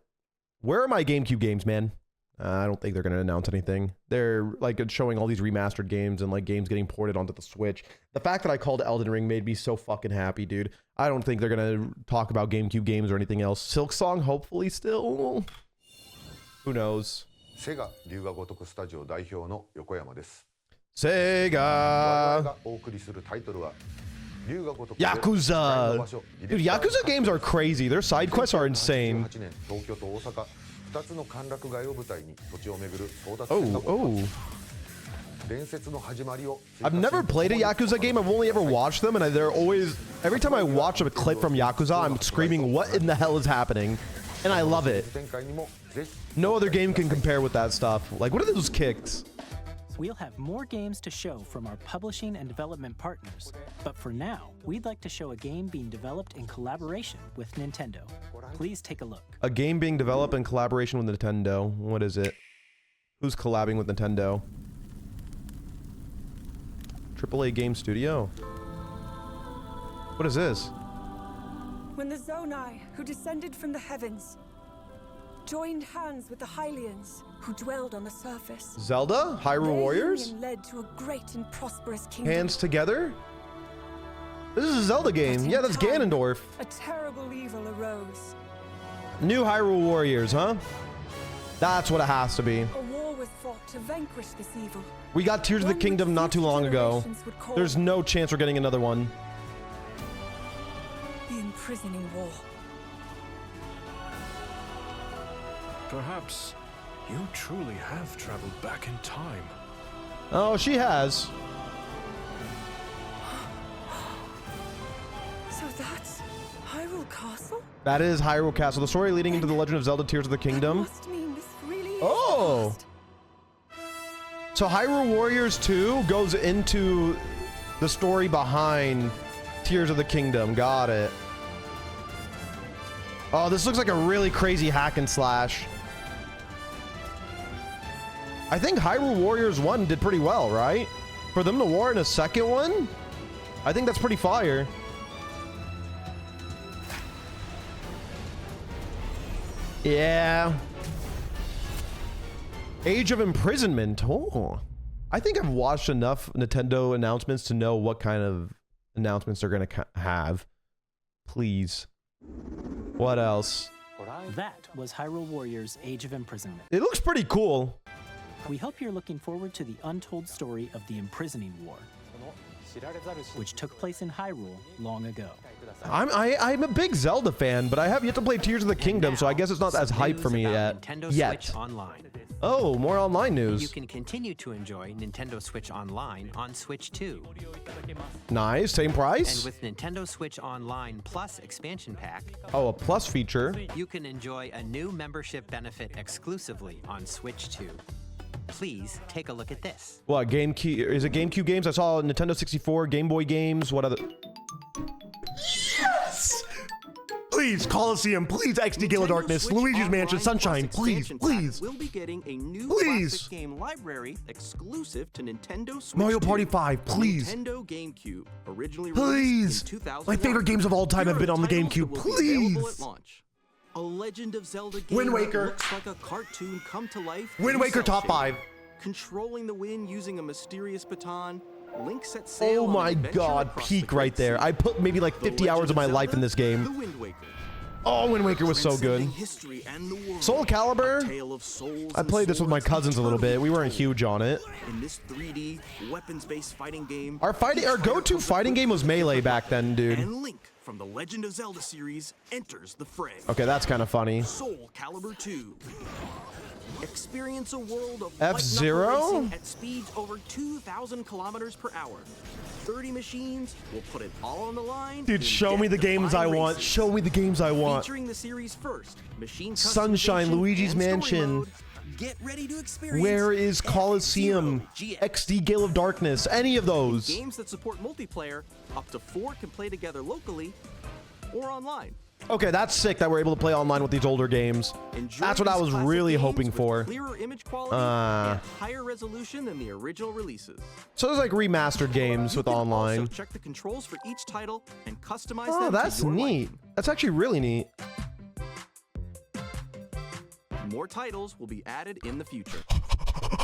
Where are my GameCube games, man? I don't think they're going to announce anything. They're like showing all these remastered games and like games getting ported onto the Switch. The fact that I called Elden Ring made me so fucking happy, dude. I don't think they're going to talk about GameCube games or anything else. Silksong, hopefully still. Who knows? Sega 龍が如くスタジオ代表の横山です。Sega. がお送りするタイトルは Yakuza. Dude, Yakuza games are crazy. Their side quests are insane. Oh. I've never played a Yakuza game. I've only ever watched them, and they're always... Every time I watch a clip from Yakuza, I'm screaming, what in the hell is happening? And I love it. No other game can compare with that stuff. Like, what are those kicks? We'll have more games to show from our publishing and development partners, but for now, we'd like to show a game being developed in collaboration with Nintendo. Please take a look. A game being developed in collaboration with Nintendo. What is it? Who's collabing with Nintendo? AAA Game Studio? What is this? When the Zonai, who descended from the heavens, joined hands with the Hylians, who dwelled on the surface. Zelda? Hyrule Warriors? Their union led to a great and prosperous kingdom. Hands together? This is a Zelda game. Yeah, that's Ganondorf. A terrible evil arose. New Hyrule Warriors, huh? That's what it has to be. A war was fought to vanquish this evil. We got Tears of the Kingdom not too long ago. There's no chance we're getting another one. The imprisoning war. Perhaps you truly have traveled back in time. Oh, she has. So that's Hyrule Castle? That is Hyrule Castle. The story leading into The Legend of Zelda Tears of the Kingdom. Must mean this really is Oh! So Hyrule Warriors 2 goes into the story behind Tears of the Kingdom. Got it. Oh, this looks like a really crazy hack and slash. I think Hyrule Warriors 1 did pretty well, right? For them to warrant a second one? I think that's pretty fire. Yeah. Age of Imprisonment. Oh. I think I've watched enough Nintendo announcements to know what kind of announcements they're going to have. Please. What else? That was Hyrule Warriors Age of Imprisonment. It looks pretty cool. We hope you're looking forward to the untold story of the Imprisoning War, which took place in Hyrule long ago. I'm a big Zelda fan, but I have yet to play Tears of the Kingdom, so I guess it's not as hype for me yet. Switch Online. Oh, more online news. You can continue to enjoy Nintendo Switch Online on Switch 2. Nice, same price? And with Nintendo Switch Online Plus expansion pack, oh, a plus feature, you can enjoy a new membership benefit exclusively on Switch 2. Please take a look at this. What, GameCube? Is it GameCube games? I saw Nintendo 64, Game Boy games. What other? Yes! Please, Coliseum. Please, XD Gala Darkness. Luigi's Mansion, Sunshine. Please, please. We'll be getting a new please. classic game library exclusive to Nintendo Switch. Mario Party 5, please. Nintendo GameCube, originally please. released in 2001. My favorite games of all time have been on the GameCube. Please. A Legend of Zelda game Wind Waker. That looks like a cartoon come to life. Wind Waker top 5. Controlling the wind using a mysterious baton. Link set sail oh my god, peak right there. I put maybe like 50 hours of my life in this game. Oh, Wind Waker was so good. Soul Calibur. I played this with my cousins a little bit. We weren't huge on it. In this 3D weapons-based fighting game, our go-to fighting game was Melee back then, dude. And Link from the Legend of Zelda series enters the fray. Okay, that's kind of funny. Soul Calibur 2. Experience a world of F-Zero at speeds over 2,000 kilometers per hour. 30 machines will put it all on the line. Dude, show me the games I want. Show me the games I want. Featuring the series first, Machine Sunshine, Luigi's Mansion. Get ready to experience. Where is Coliseum, XD Gale of Darkness, any of those? Games that support multiplayer, up to 4 can play together locally or online. Okay, that's sick that we're able to play online with these older games. That's what I was really hoping for. Clearer image quality and higher resolution than the original releases. So there's like remastered games with online. Also check the controls for each title and customize them. Oh, that's neat. That's actually really neat. More titles will be added in the future.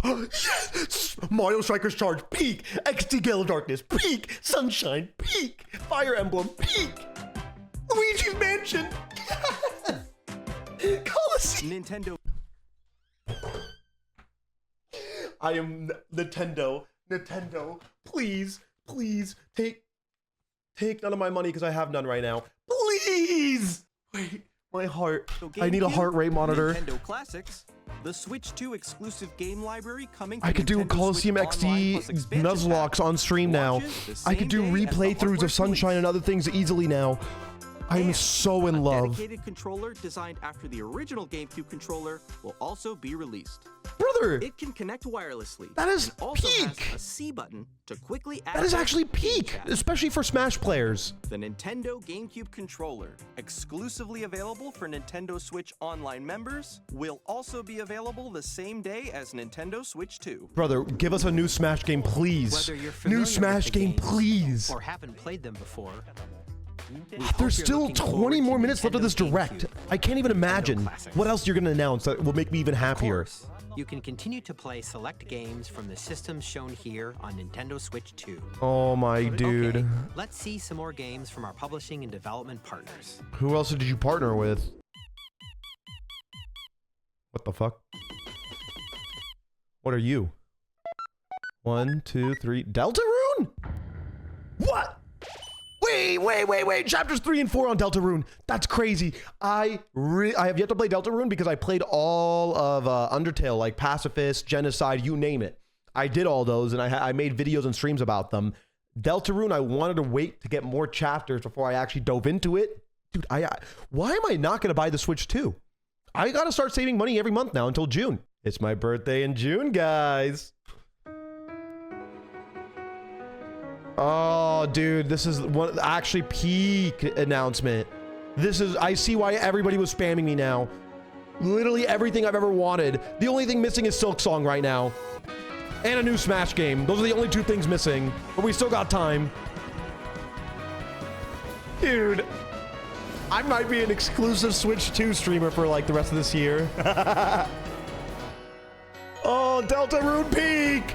Yes! Mario Strikers Charge, peak! XD Gale of Darkness, peak! Sunshine, peak! Fire Emblem, peak! Luigi's Mansion! Coliseum! Nintendo. I am Nintendo. Nintendo, please, please take none of my money because I have none right now. Please! Wait, my heart. I need a heart rate monitor. Nintendo Classics, the Switch 2 exclusive game library coming. I could do Coliseum XD Nuzlocke on stream now. I could do replay throughs of Sunshine and other things easily now. I'm so in love. A dedicated controller designed after the original GameCube controller will also be released. Brother! It can connect wirelessly. That is and also peak! has a C button to quickly access. That is actually peak, especially for Smash players. The Nintendo GameCube controller, exclusively available for Nintendo Switch Online members, will also be available the same day as Nintendo Switch 2. Brother, give us a new Smash game, please. Whether you're familiar New Smash with the game, games please. Or haven't played them before. There's still 20 more minutes left of this direct. I can't even imagine what else you're going to announce that will make me even happier. You can continue to play select games from the systems shown here on Nintendo Switch 2. Oh my dude. Okay, let's see some more games from our publishing and development partners. Who else did you partner with? What the fuck? What are you? 1, 2, 3. Deltarune? What? Wait. Chapters 3 and 4 on Deltarune. That's crazy. I have yet to play Deltarune because I played all of Undertale, like Pacifist, Genocide, you name it. I did all those and I made videos and streams about them. Deltarune, I wanted to wait to get more chapters before I actually dove into it. Dude, why am I not going to buy the Switch 2? I got to start saving money every month now until June. It's my birthday in June, guys. Oh, dude, this is one actually peak announcement. This is, I see why everybody was spamming me now. Literally everything I've ever wanted. The only thing missing is Silksong right now. And a new Smash game. Those are the only 2 things missing, but we still got time. Dude, I might be an exclusive Switch 2 streamer for like the rest of this year. Oh, Deltarune peak!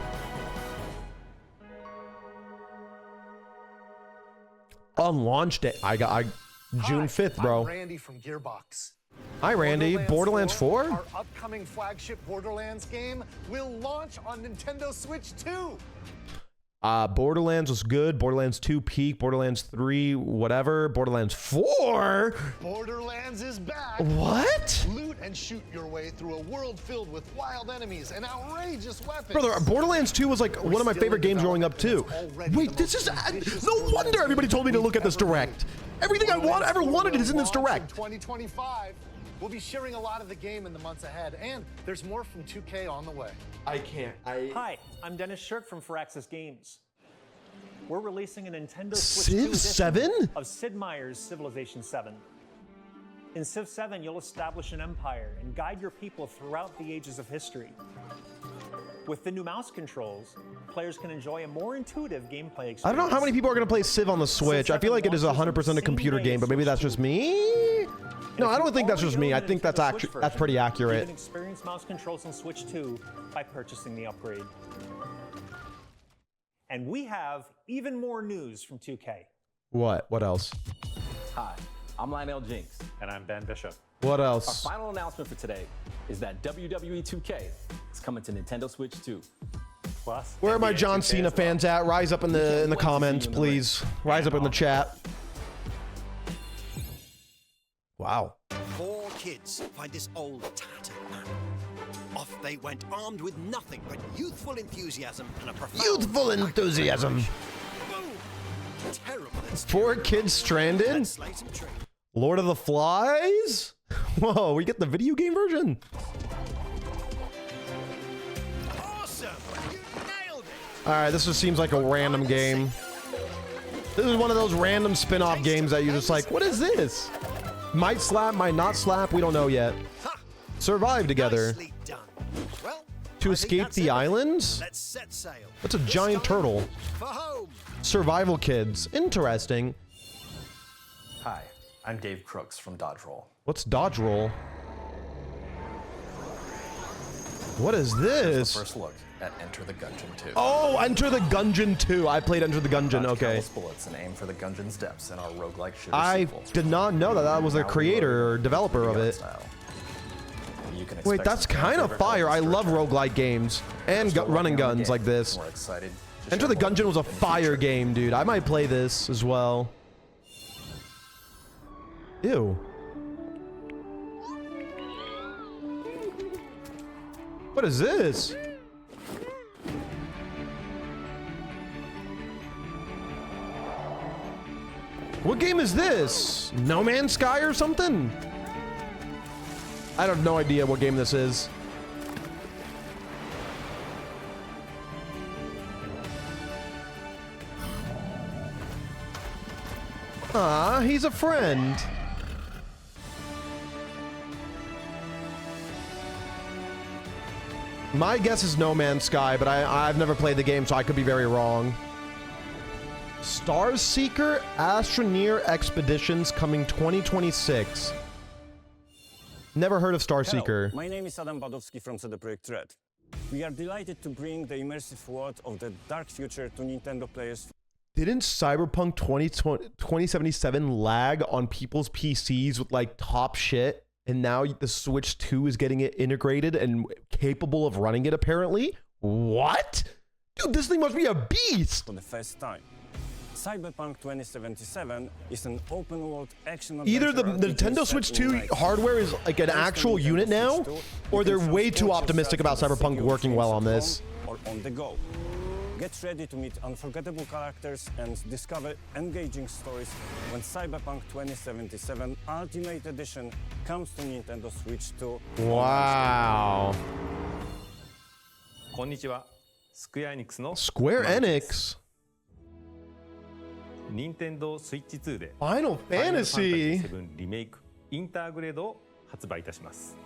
On launch day, I got June 5th, bro. I'm Randy from Gearbox. Hi, Randy. Borderlands 4? Our upcoming flagship Borderlands game will launch on Nintendo Switch 2. Borderlands was good. Borderlands 2 peak. Borderlands 3, whatever. Borderlands 4? Borderlands is back. What? Loot and shoot your way through a world filled with wild enemies and outrageous weapons. Brother, Borderlands 2 was like one of my favorite games growing up too. Wait, this is no wonder everybody told me to look at this direct. Everything I ever wanted is in this direct. 2025. We'll be sharing a lot of the game in the months ahead, and there's more from 2K on the way. I can't. Hi, I'm Dennis Shirk from Firaxis Games. We're releasing a Nintendo Switch Civ 2 7? edition of Sid Meier's Civilization 7. In Civ 7, you'll establish an empire and guide your people throughout the ages of history. With the new mouse controls, players can enjoy a more intuitive gameplay experience. I don't know how many people are going to play Civ on the Switch. I feel like it is 100% a computer game, but maybe that's just me? No, I don't think that's just me. I think that's actually pretty accurate. You can experience mouse controls on Switch 2 by purchasing the upgrade. And we have even more news from 2K. What? What else? Hi, I'm Lionel Jinks. And I'm Ben Bishop. What else? Our final announcement for today is that WWE 2K is coming to Nintendo Switch 2. Plus, Where are my John Cena fans at? Rise up in the comments, please. Rise up in the chat. Wow. 4 kids find this old tattered man. Off they went armed with nothing but youthful enthusiasm and a profound... Youthful enthusiasm. Boom! Terrible. 4 kids stranded? Lord of the Flies? Whoa, we get the video game version? All right, this just seems like a random game. This is one of those random spin-off games that you're just like, what is this? Might slap, might not slap, we don't know yet. Survive together. To escape the islands? That's a giant turtle. Survival kids. Interesting. Hi, I'm Dave Crooks from Dodge Roll. What's Dodge Roll? What is this? First look at Enter the Gungeon 2. Oh, Enter the Gungeon 2. I played Enter the Gungeon. Okay. Bullets and aim for the Gungeon's depths in our roguelike shooter I sequel. did not know that that was the creator or developer of it. Wait, that's kind of fire. I love roguelike games and running guns like this. Enter the Gungeon was a fire game, dude. I might play this as well. Ew. What is this? What game is this? No Man's Sky or something? I have no idea what game this is. Ah, he's a friend. My guess is No Man's Sky, but I've never played the game, so I could be very wrong. Starseeker Astroneer Expeditions coming 2026. Never heard of Starseeker. Hello, my name is Adam Badowski from CD Projekt Red. We are delighted to bring the immersive world of the dark future to Nintendo players. Didn't Cyberpunk 2077 lag on people's PCs with like top shit? And now the Switch 2 is getting it integrated and capable of running it apparently? What? Dude, this thing must be a beast! For the first time. Cyberpunk 2077 is an open world action Either the Nintendo Switch 2 hardware is like an actual unit now, or they're way too optimistic about Cyberpunk working well on this. Or on the go. Get ready to meet unforgettable characters and discover engaging stories when Cyberpunk 2077 Ultimate Edition comes to Nintendo Switch 2. Wow. Konnichiwa. Square Enixの Square Enix. Nintendo Switch 2で Final Fantasy 7リメイクインターグレードを発売いたします。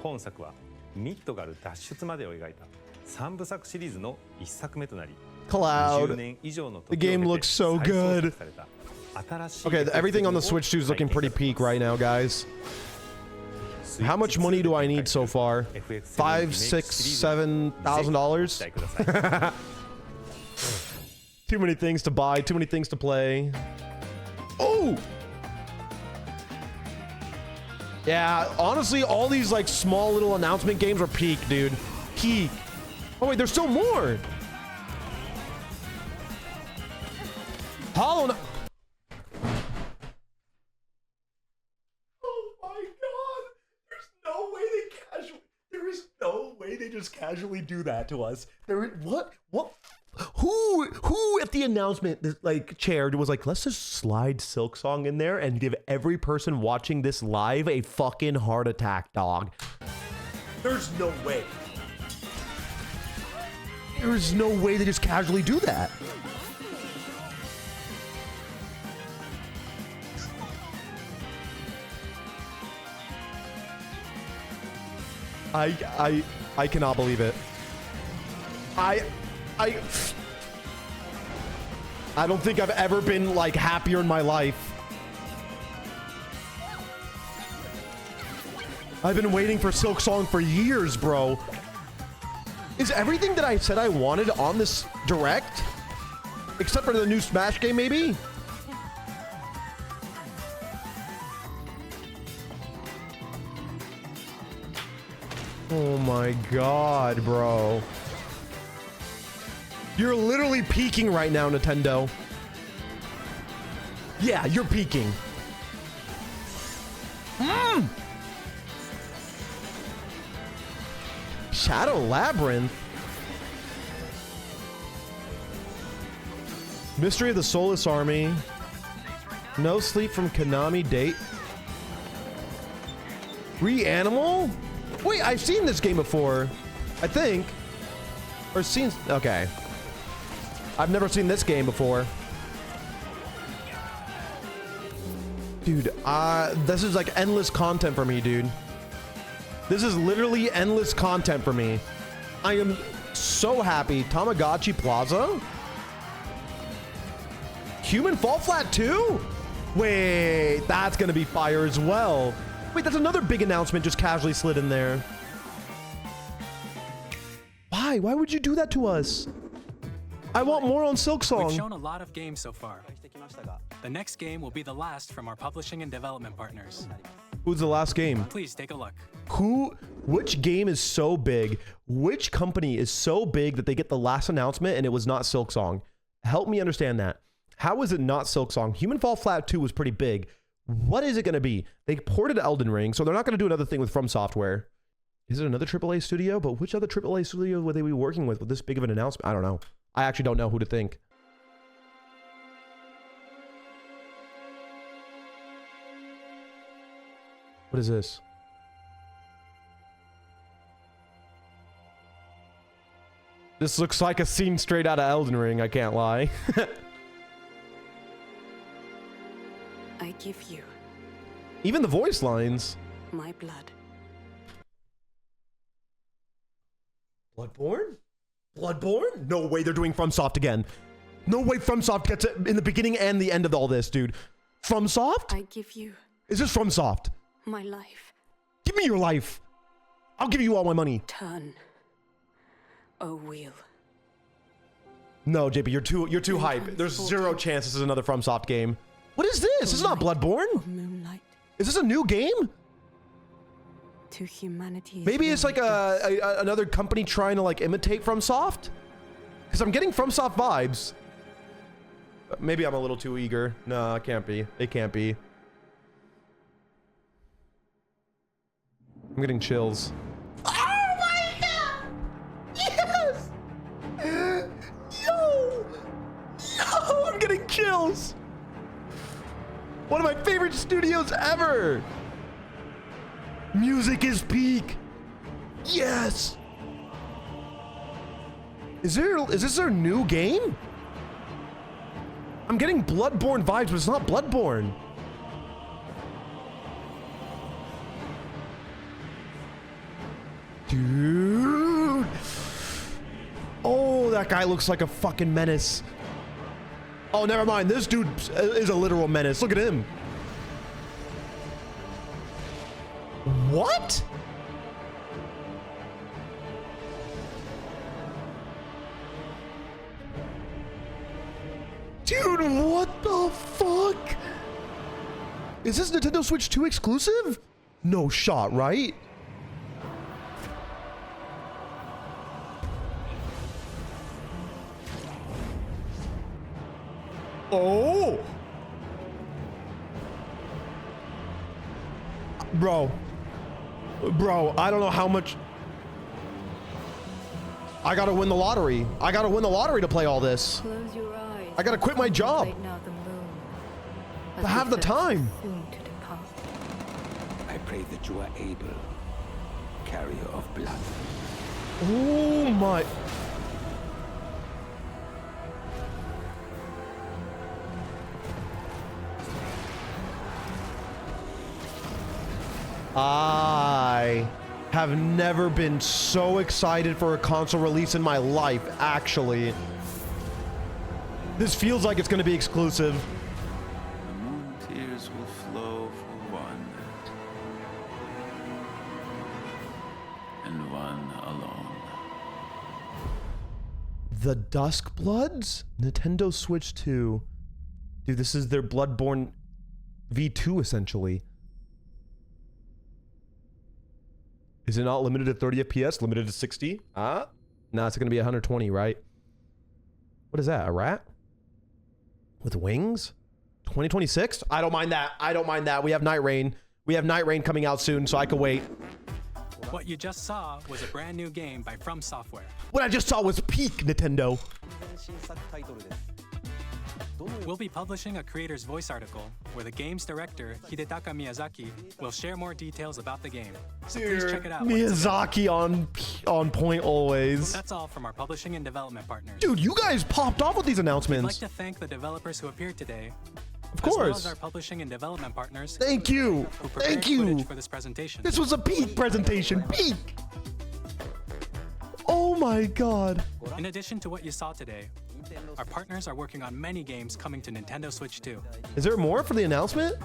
本作はミッドガル脱出までを描いた3部作シリーズの1作目となり Cloud. 20年以上の The 時を game 経て looks so 再創 good. 作された新しい Okay, everything on the Switch 2 is looking pretty peak right now, guys. How much money do I need so far? $5,000, $6,000, $7,000? Too many things to buy, too many things to play. Oh! Yeah, honestly, all these like small little announcement games are peak, dude. Peak. Oh wait, there's still more. Hollow Knight. Oh my god. There's no way they casually. There is no way they just casually do that to us. What? Who at the announcement like chaired was like, let's just slide Silksong in there and give every person watching this live a fucking heart attack, dog. There's no way. There's no way they just casually do that. I cannot believe it. I don't think I've ever been like happier in my life. I've been waiting for Silksong for years, bro. Is everything that I said I wanted on this direct? Except for the new Smash game, maybe? Oh my god, bro. You're literally peaking right now, Nintendo. Yeah, you're peaking. Shadow Labyrinth. Mystery of the Soulless Army. No Sleep from Konami date. Reanimal? Wait, I've seen this game before. I think. Or seen... Okay. I've never seen this game before. Dude, this is like endless content for me, dude. This is literally endless content for me. I am so happy. Tamagotchi Plaza? Human Fall Flat 2? Wait, that's gonna be fire as well. Wait, that's another big announcement just casually slid in there. Why? Why would you do that to us? I want more on Silksong. We've shown a lot of games so far. The next game will be the last from our publishing and development partners. Who's the last game? Please take a look. Which game is so big? Which company is so big that they get the last announcement and it was not Silksong? Help me understand that. How is it not Silksong? Human Fall Flat 2 was pretty big. What is it going to be? They ported Elden Ring, so they're not going to do another thing with From Software. Is it another AAA studio? But which other AAA studio would they be working with this big of an announcement? I don't know. I actually don't know who to think. What is this? This looks like a scene straight out of Elden Ring, I can't lie. I give you Even the voice lines. my blood. Bloodborne? Bloodborne? No way they're doing FromSoft again. No way FromSoft gets it in the beginning and the end of all this, dude. FromSoft? I give you Is this FromSoft? my life. Give me your life. I'll give you all my money. Turn a wheel. No, JP, you're too hype. There's zero chance this is another FromSoft game. What is this? This is not Bloodborne. Moonlight Is this a new game? to humanity. Maybe it's like another company trying to like imitate FromSoft? Because I'm getting FromSoft vibes. Maybe I'm a little too eager. No, it can't be. It can't be. I'm getting chills. Oh my god! Yes! Yo! Yo! I'm getting chills! One of my favorite studios ever! Music is peak! Yes! Is this their new game? I'm getting Bloodborne vibes, but it's not Bloodborne. Dude! Oh, that guy looks like a fucking menace. Oh, never mind. This dude is a literal menace. Look at him. What? Dude, what the fuck? Is this Nintendo Switch 2 exclusive? No shot, right? Oh! Bro, I don't know how much. I gotta win the lottery. I gotta win the lottery to play all this. Close your eyes. I gotta quit my job Now the moon, to have the time. soon to depart. I pray that you are able, carrier of blood. Oh my. I have never been so excited for a console release in my life, actually. This feels like it's going to be exclusive. The moon tears will flow for one, and one alone. The Duskbloods? Nintendo Switch 2. Dude, this is their Bloodborne V2, essentially. Is it not limited to 30 FPS? Limited to 60? No, it's going to be 120, right? What is that? A rat? With wings? 2026? I don't mind that. I don't mind that. We have Night Rain. We have Night Rain coming out soon, so I can wait. What you just saw was a brand new game by From Software. What I just saw was peak Nintendo. We'll be publishing a creator's voice article where the game's director, Hidetaka Miyazaki, will share more details about the game. So please check it out. Miyazaki on point always. That's all from our publishing and development partners. Dude, you guys popped off with these We'd announcements. like to thank the developers who appeared today. Of As well course. as our publishing and development partners. Thank you. Who prepared Thank you. footage for this presentation. This was a peak presentation. Peak. Oh my god. In addition to what you saw today, our partners are working on many games coming to Nintendo Switch 2. Is there more for the announcement?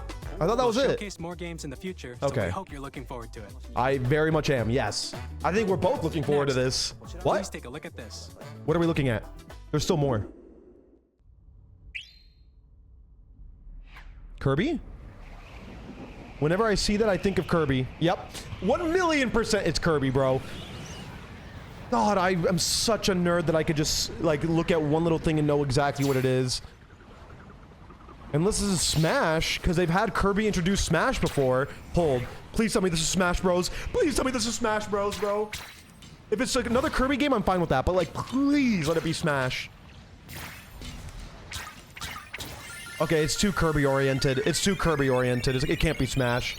I thought that was We'll it. showcase more games in the future, so Okay. we hope you're looking forward to it. I very much am, yes. I think we're both looking forward to this. Please What? take a look at this. What are we looking at? There's still more. Kirby? Whenever I see that, I think of Kirby. Yep. 1,000,000% it's Kirby, bro. God, I am such a nerd that I could just, like, look at one little thing and know exactly what it is. Unless this is Smash, because they've had Kirby introduce Smash before. Hold. Please tell me this is Smash Bros. Please tell me this is Smash Bros, bro. If it's like another Kirby game, I'm fine with that. But, like, please let it be Smash. Okay, it's too Kirby oriented. It's too Kirby oriented. It can't be Smash.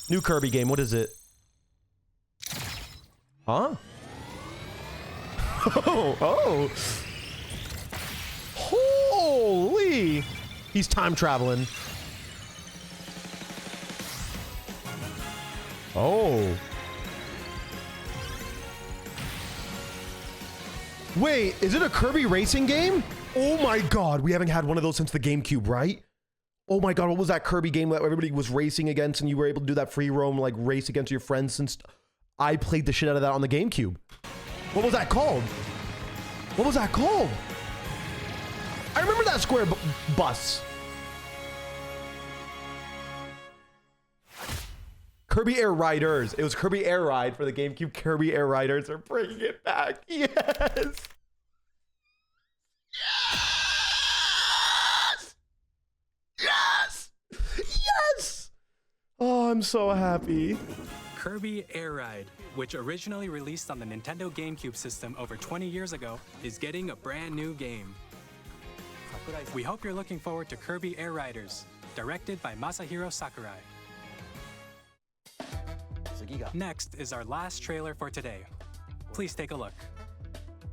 New Kirby game. What is it? Huh? Oh. Holy! He's time traveling. Oh. Wait, is it a Kirby racing game? Oh my god, we haven't had one of those since the GameCube, right? Oh my god, what was that Kirby game that everybody was racing against and you were able to do that free roam, like, race against your friends since... I played the shit out of that on the GameCube. What was that called? What was that called? I remember that square bus. Kirby Air Riders. It was Kirby Air Ride for the GameCube. Kirby Air Riders are bringing it back. Yes. Yes. Yes. Oh, I'm so happy. Kirby Air Ride, which originally released on the Nintendo GameCube system over 20 years ago, is getting a brand new game. We hope you're looking forward to Kirby Air Riders, directed by Masahiro Sakurai. Next is our last trailer for today. Please take a look.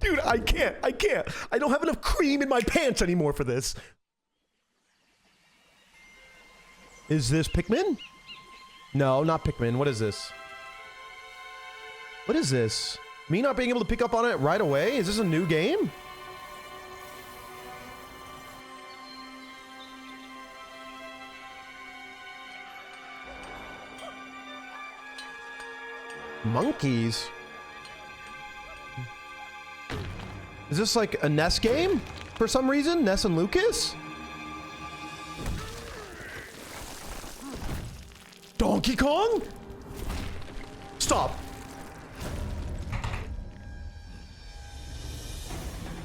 Dude, I can't. I don't have enough cream in my pants anymore for this. Is this Pikmin? No, not Pikmin. What is this? What is this? Me not being able to pick up on it right away? Is this a new game? Monkeys? Is this like a NES game? For some reason? Ness and Lucas? Donkey Kong? Stop.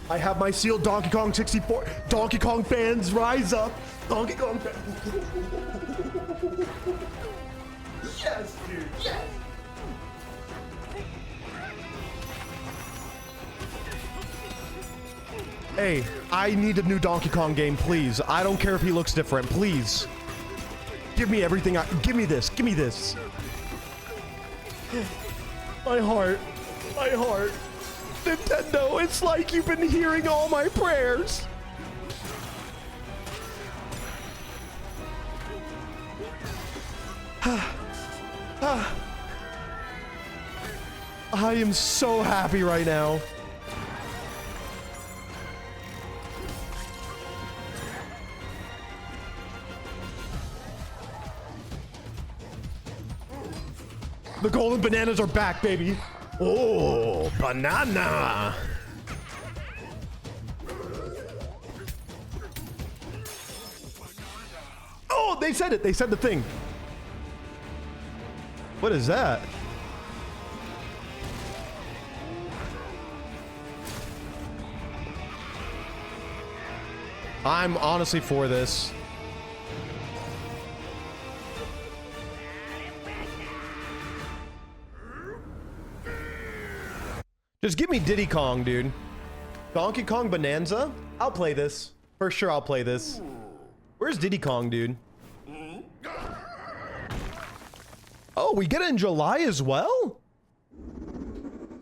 I have my sealed Donkey Kong 64. Donkey Kong fans, rise up. Donkey Kong fans. Yes, dude. Yes. Hey, I need a new Donkey Kong game, please. I don't care if he looks different, please. Give me everything. Give me this. Give me this. My heart. My heart. Nintendo, it's like you've been hearing all my prayers. I am so happy right now. The golden bananas are back, baby. Oh, banana. Oh, they said it. They said the thing. What is that? I'm honestly for this. Just give me Diddy Kong, dude. Donkey Kong Bananza? I'll play this. For sure, I'll play this. Where's Diddy Kong, dude? Oh, we get it in July as well?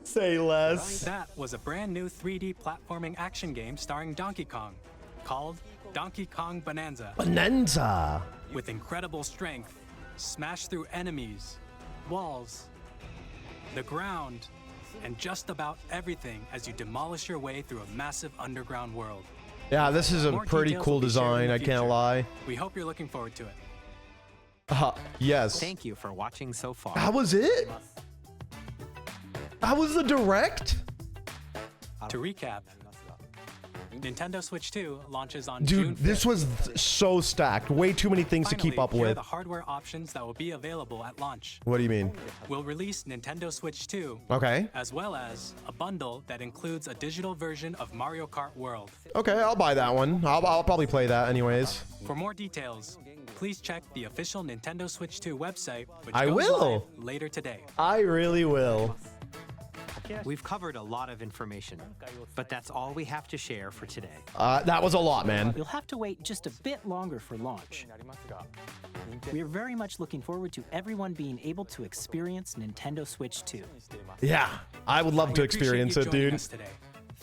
Say less. That was a brand new 3D platforming action game starring Donkey Kong, called Donkey Kong Bananza. Bananza. With incredible strength, smash through enemies, walls, the ground, and just about everything as you demolish your way through a massive underground world. Yeah, this is a pretty cool design, I can't lie. We hope you're looking forward to it. Yes. Thank you for watching so far. That was it? That was the direct? To recap, Nintendo Switch 2 launches on Dude, June 5th. this was so stacked. Way too many things to keep up Here are with. the hardware options that will be available at launch. What do you mean? We'll release Nintendo Switch 2, Okay. as well as a bundle that includes a digital version of Mario Kart World. Okay, I'll buy that one. I'll probably play that anyways. For more details, please check the official Nintendo Switch 2 website, which I goes will. live later today. I really will. We've covered a lot of information, but that's all we have to share for today. That was a lot, man. You'll have to wait just a bit longer for launch. We are very much looking forward to everyone being able to experience Nintendo Switch 2. Yeah, I would love to experience it, dude.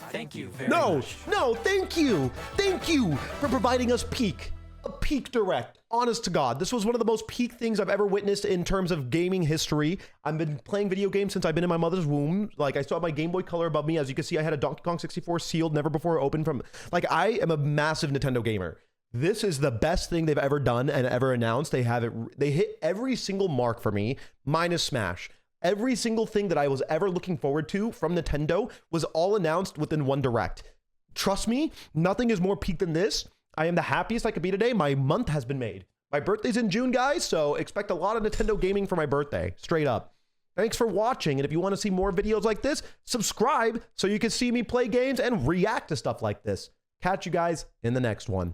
Thank you very much. No, thank you. Thank you for providing us a peak direct. Honest to God, this was one of the most peak things I've ever witnessed in terms of gaming history. I've been playing video games since I've been in my mother's womb. Like, I still have my Game Boy Color above me. As you can see, I had a Donkey Kong 64 sealed, never before opened from... Like, I am a massive Nintendo gamer. This is the best thing they've ever done and ever announced. They hit every single mark for me, minus Smash. Every single thing that I was ever looking forward to from Nintendo was all announced within one direct. Trust me, nothing is more peak than this. I am the happiest I could be today. My month has been made. My birthday's in June, guys, so expect a lot of Nintendo gaming for my birthday, straight up. Thanks for watching, and if you want to see more videos like this, subscribe so you can see me play games and react to stuff like this. Catch you guys in the next one.